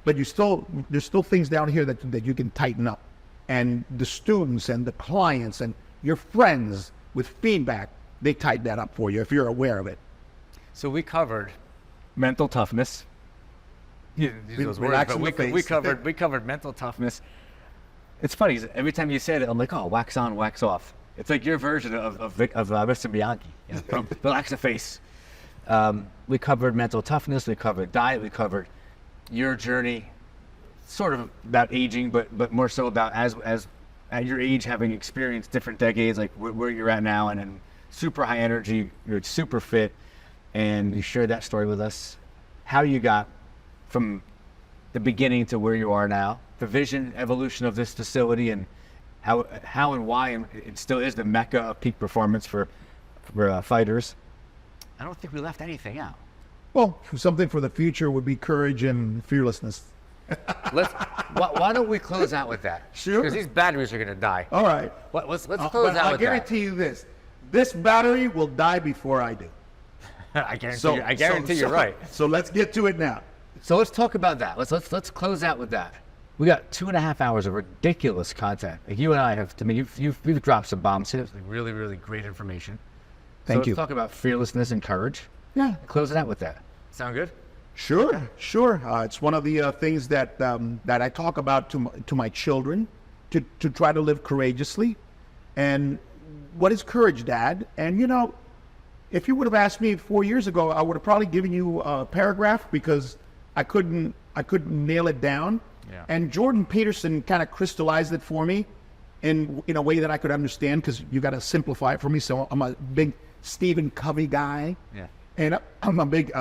S1: but there's still things down here that you can tighten up. And the students and the clients and your friends with feedback, they tighten that up for you if you're aware of it.
S3: So we covered mental toughness. You didn't use those words,
S1: Relax
S3: but
S1: in the
S3: we
S1: face.
S3: covered mental toughness. It's funny, 'cause every time you said it, I'm like, oh, wax on, wax off. It's like your version of Mr. Bianchi, from Relax the Face. We covered mental toughness, we covered diet, we covered your journey, sort of about aging, but more so about as at your age, having experienced different decades, like where you're at now, and then super high energy, you're super fit, and you shared that story with us, how you got from the beginning to where you are now, the vision, evolution of this facility, and how and why it still is the mecca of peak performance for
S2: fighters. I don't think we left anything out.
S1: Well, something for the future would be courage and fearlessness.
S3: Why don't we close out with that?
S1: Sure.
S3: Because these batteries are going to die.
S1: All right.
S3: Let's close
S1: But
S3: out
S1: I
S3: with
S1: guarantee you this battery will die before I do.
S3: that. I guarantee you're right.
S1: So let's get to it now.
S2: So let's talk about that. Let's close out with that. We got 2.5 hours of ridiculous content. Like you and I have. I mean, you've dropped some bombs here. Like really, really great information.
S1: Thank you.
S2: Let's talk about fearlessness and courage.
S1: Yeah.
S2: Close it out with that.
S3: Sound good?
S1: Sure. It's one of the things that that I talk about to my children, to try to live courageously. And what is courage, Dad? And you know, if you would have asked me 4 years ago, I would have probably given you a paragraph because I couldn't nail it down.
S3: Yeah.
S1: And Jordan Peterson kind of crystallized it for me in a way that I could understand, because you got to simplify it for me. So I'm a big Stephen Covey guy.
S3: Yeah.
S1: And I'm a big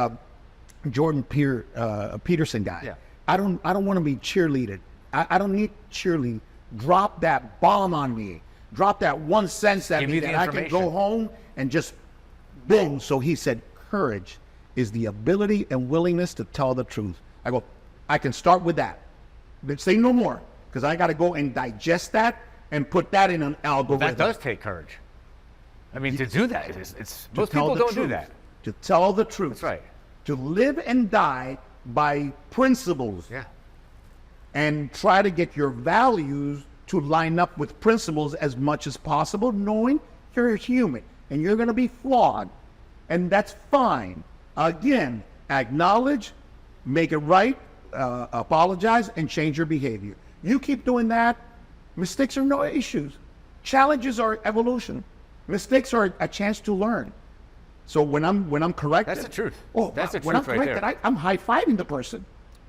S1: Jordan Peterson guy.
S3: Yeah.
S1: I don't want to be cheerleaded. I don't need cheerleading. Drop that bomb on me. Drop that 1 cent at
S3: Give
S1: me
S3: me the
S1: that I can go
S3: information.
S1: home and just boom. So he said, courage is the ability and willingness to tell the truth. I go, I can start with that. But say no more, because I got to go and digest that and put that in an algorithm.
S3: That does take courage. I mean, to do that, it's
S1: To
S3: most
S1: tell
S3: people
S1: the
S3: don't do
S1: truth.
S3: that.
S1: To tell the truth.
S3: That's right.
S1: To live and die by principles.
S3: Yeah.
S1: And try to get your values to line up with principles as much as possible, knowing you're human and you're going to be flawed. And that's fine. Again, acknowledge, make it right, apologize, and change your behavior. You keep doing that, mistakes are no issues. Challenges are evolution. Mistakes are a chance to learn. So when I'm corrected,
S3: That's the truth.
S1: Oh,
S3: That's the
S1: when I'm
S3: truth right
S1: corrected,
S3: there.
S1: I'm high-fiving the person.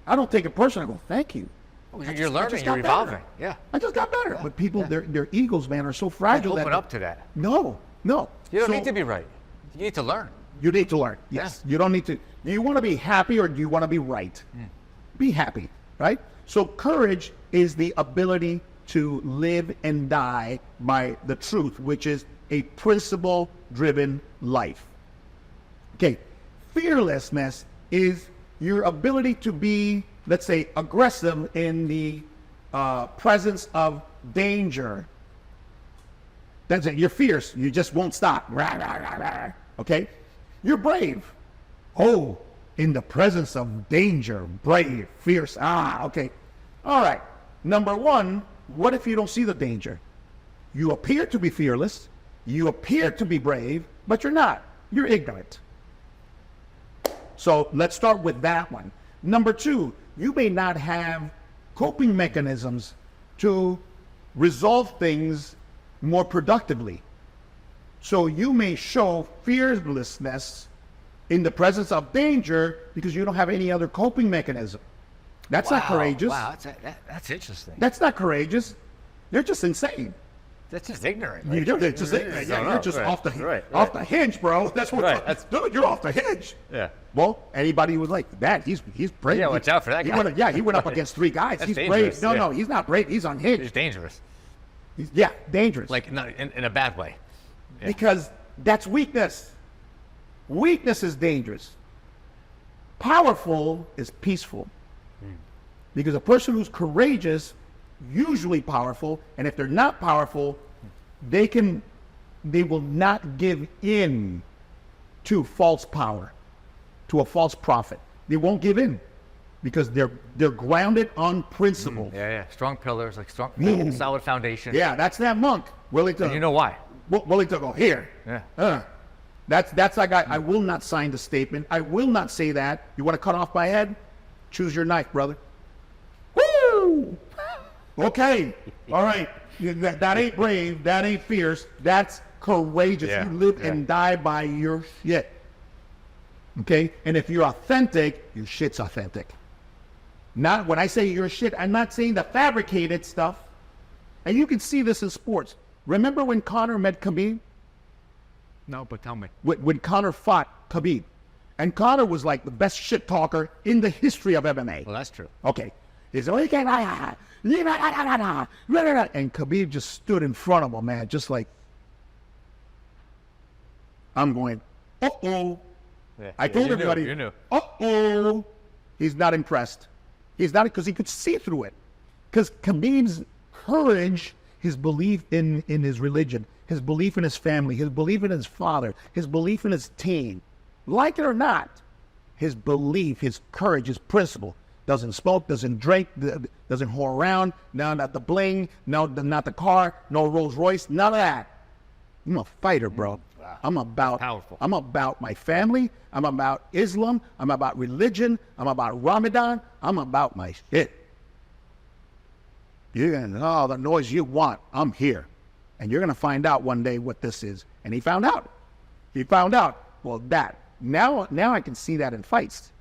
S1: I don't take it personally. I go, thank you.
S3: You're
S1: I
S3: learning,
S1: just
S3: you're
S1: got
S3: evolving.
S1: better.
S3: Yeah.
S1: I just got better. But people, their egos, man, are so fragile.
S3: Open
S1: that
S3: up to that.
S1: No.
S3: You don't
S1: So
S3: need to be right. You need to learn.
S1: You need to learn. Yes. You don't need to. Do you want to be happy or do you want to be right? Be happy, right? So courage is the ability to live and die by the truth, which is a principle-driven life. Okay. Fearlessness is your ability to be, let's say, aggressive in the presence of danger. That's it. You're fierce. You just won't stop. Rah, rah, rah, rah. Okay? You're brave. Oh, in the presence of danger, brave, fierce. Okay. All right. Number one, what if you don't see the danger? You appear to be fearless. You appear to be brave, but you're not. You're ignorant. So let's start with that one. Number two, you may not have coping mechanisms to resolve things more productively. So you may show fearlessness in the presence of danger because you don't have any other coping mechanism. That's not courageous.
S3: Wow, that's interesting.
S1: That's not courageous. You're just insane.
S3: That's just ignorant.
S1: You're just ignorant. Yeah, you're just
S3: right,
S1: off the
S3: right.
S1: off the hinge, bro. That's what.
S3: Right,
S1: Dude, you're off the hinge.
S3: Yeah.
S1: Well, anybody who was like that, he's brave.
S3: Yeah, watch out for that
S1: He
S3: guy.
S1: he went up against 3 guys.
S3: That's
S1: He's
S3: dangerous,
S1: brave. No,
S3: yeah.
S1: no, he's not brave. He's unhinged.
S3: It's dangerous.
S1: Yeah, dangerous.
S3: Like not in a bad way. Yeah.
S1: Because that's weakness. Weakness is dangerous. Powerful is peaceful. Because a person who's courageous, usually powerful, and if they're not powerful, they will not give in to false power, to a false prophet. They won't give in because they're grounded on principle.
S3: Yeah. Strong pillars, like strong,
S1: Mm.
S3: solid foundation.
S1: Yeah, that's that monk willing to.
S3: And you know why?
S1: Willing to go here.
S3: Yeah.
S1: That's that guy. I will not sign the statement. I will not say that. You want to cut off my head? Choose your knife, brother. Woo! Okay. All right. That ain't brave. That ain't fierce. That's courageous.
S3: Yeah,
S1: You live
S3: yeah.
S1: and die by your shit. Okay? And if you're authentic, your shit's authentic. Not when I say your shit, I'm not saying the fabricated stuff. And you can see this in sports. Remember when Conor met Khabib?
S3: No, but tell me.
S1: When Conor fought Khabib. And Conor was like the best shit talker in the history of MMA.
S3: Well, that's true.
S1: Okay. He's like, and Khabib just stood in front of him, man, just like, I'm going, uh-oh.
S3: Yeah.
S1: I told
S3: You knew,
S1: everybody,
S3: you knew.
S1: uh-oh. He's not impressed. He's not, because he could see through it. Because Khabib's courage, his belief in his religion, his belief in his family, his belief in his father, his belief in his team, like it or not, his belief, his courage, his principle, doesn't smoke, doesn't drink, doesn't whore around, no, not the bling, no, not the car, no Rolls Royce, none of that. I'm a fighter, bro.
S3: Wow.
S1: I'm about my family. I'm about Islam. I'm about religion. I'm about Ramadan. I'm about my shit. You're gonna, oh, the noise you want. I'm here. And you're gonna find out one day what this is. And he found out. He found out. Well, that. Now I can see that in fights.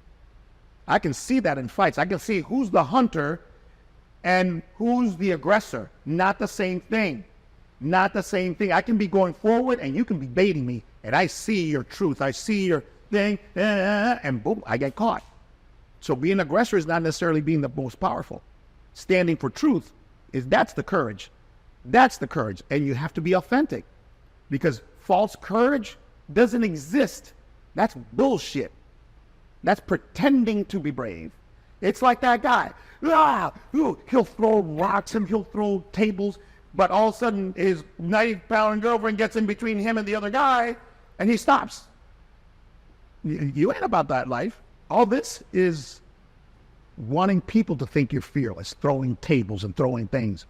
S1: I can see that in fights. I can see who's the hunter and who's the aggressor. Not the same thing. Not the same thing. I can be going forward and you can be baiting me, and I see your truth. I see your thing, and boom, I get caught. So being an aggressor is not necessarily being the most powerful. Standing for truth that's the courage. That's the courage. And you have to be authentic, because false courage doesn't exist. That's bullshit. That's pretending to be brave. It's like that guy. He'll throw rocks and he'll throw tables, but all of a sudden his 90-pound girlfriend gets in between him and the other guy, and he stops. You ain't about that life. All this is wanting people to think you're fearless, throwing tables and throwing things.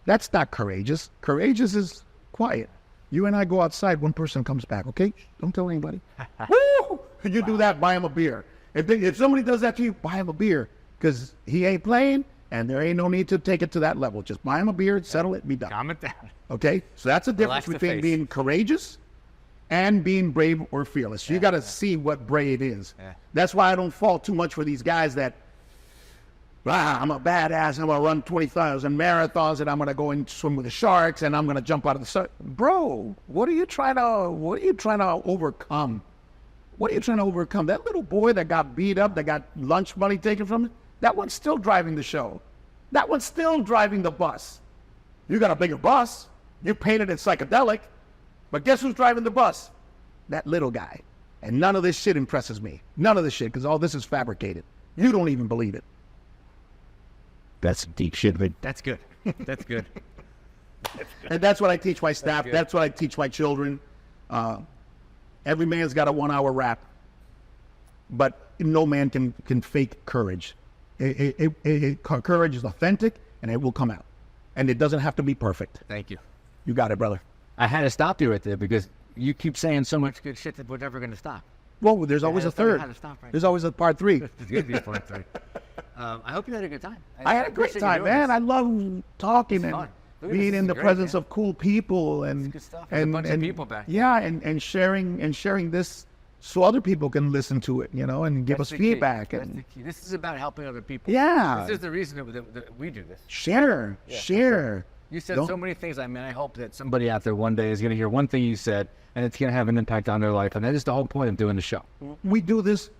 S1: That's not courageous. Courageous is quiet. You and I go outside, one person comes back, okay? Don't tell anybody. Woo! You do that, buy him a beer. If somebody does that to you, buy him a beer, because he ain't playing, and there ain't no need to take it to that level. Just buy him a beer, settle it, be done.
S3: Calm it down.
S1: Okay? So that's the difference
S3: Relax the
S1: between
S3: face.
S1: being courageous and being brave or fearless. You got to see what brave is.
S3: Yeah.
S1: That's why I don't fall too much for these guys that, I'm a badass, I'm going to run 20,000 marathons, and I'm going to go and swim with the sharks, and I'm going to jump out of the sun. Bro, what are you trying to overcome? What are you trying to overcome? That little boy that got beat up, that got lunch money taken from him, that one's still driving the show. That one's still driving the bus. You got a bigger bus. You painted it psychedelic. But guess who's driving the bus? That little guy. And none of this shit impresses me. None of this shit, because all this is fabricated. You don't even believe it. That's deep shit, but
S3: That's good. That's good.
S1: and that's what I teach my staff.
S3: good.
S1: That's what I teach my children. Every man's got a 1-hour rap, but no man can fake courage. Courage is authentic, and it will come out. And it doesn't have to be perfect.
S3: Thank you.
S1: You got it, brother.
S2: I had to stop you right there because you keep saying so much good shit that we're never going to stop.
S1: Well, there's always a third.
S2: Had to stop right
S1: There's always a part 3.
S2: It's good to be part 3. I hope you had a good time.
S1: I had a great
S2: appreciate you
S1: time,
S2: doing
S1: man.
S2: this.
S1: I love talking
S2: It's
S1: and
S2: fun. Look at this,
S1: being
S2: this
S1: in
S2: is
S1: the
S2: great,
S1: presence
S2: man.
S1: of cool people and
S2: good stuff. There's a bunch of people back here.
S1: Yeah, and sharing this so other people can listen to it, and give
S2: That's
S1: us
S2: the key.
S1: feedback
S2: That's
S1: and
S2: the key. This is about helping other people.
S1: Yeah.
S2: This is the reason that we do this.
S1: share.
S2: You said
S1: Don't-
S2: so many things. I mean, I hope that somebody out there one day is going to hear one thing you said, and it's going to have an impact on their life. And that is the whole point of doing the show.
S1: We do this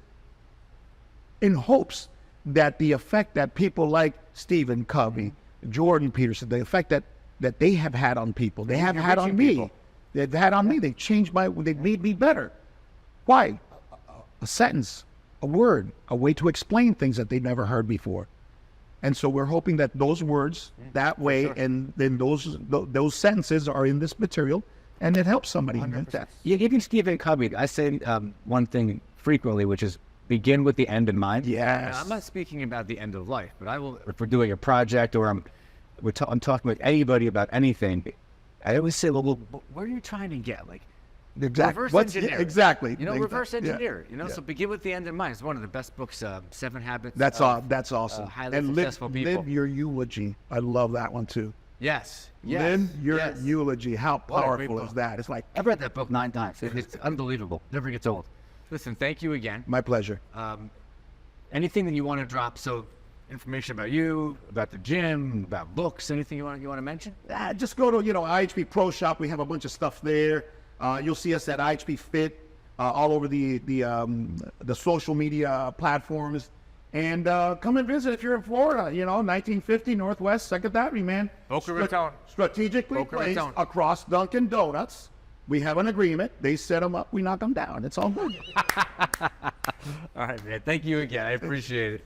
S1: in hopes that the effect that people like Stephen Covey, Jordan Peterson, the effect that they have had on people, they have
S2: You're
S1: had on
S2: reaching
S1: me.
S2: people.
S1: They've had on me. They've changed they've made me better. Why? A sentence, a word, a way to explain things that they've never heard before. And so we're hoping that those words, that way, and then those sentences are in this material, and it helps somebody.
S2: Yeah, even Stephen Covey, I say one thing frequently, which is begin with the end in mind.
S1: Yes.
S2: Now, I'm not speaking about the end of life, but I will. If we're doing a project or I'm talking with anybody about anything, I always say, well, where are you trying to get? Like,
S1: Exactly.
S2: reverse engineer.
S1: Exactly.
S2: Reverse
S1: Yeah.
S2: engineer.
S1: Yeah.
S2: So begin with the end in mind. It's one of the best books, 7 Habits.
S1: That's
S2: of,
S1: that's awesome.
S2: highly
S1: And
S2: successful people.
S1: live your eulogy. I love that one too.
S2: Yes.
S1: Live your
S2: yes.
S1: eulogy. How
S2: What a great
S1: powerful is
S2: book.
S1: that? It's like,
S2: I've read that book 9 times. It's unbelievable. Never gets old. Listen, thank you again.
S1: my pleasure.
S2: Anything that you want to drop? So, information about you, about the gym, about books, anything you want to mention?
S1: Just go to IHP Pro Shop. We have a bunch of stuff there. You'll see us at IHP Fit all over the social media platforms. And come and visit if you're in Florida. 1950 Northwest 2nd Avenue, man.
S3: Boca Raton.
S1: Strategically
S3: Boca
S1: placed
S3: Raton.
S1: across Dunkin' Donuts We have an agreement. They set them up. We knock them down. It's all good.
S3: All right, man. Thank you again. I appreciate it.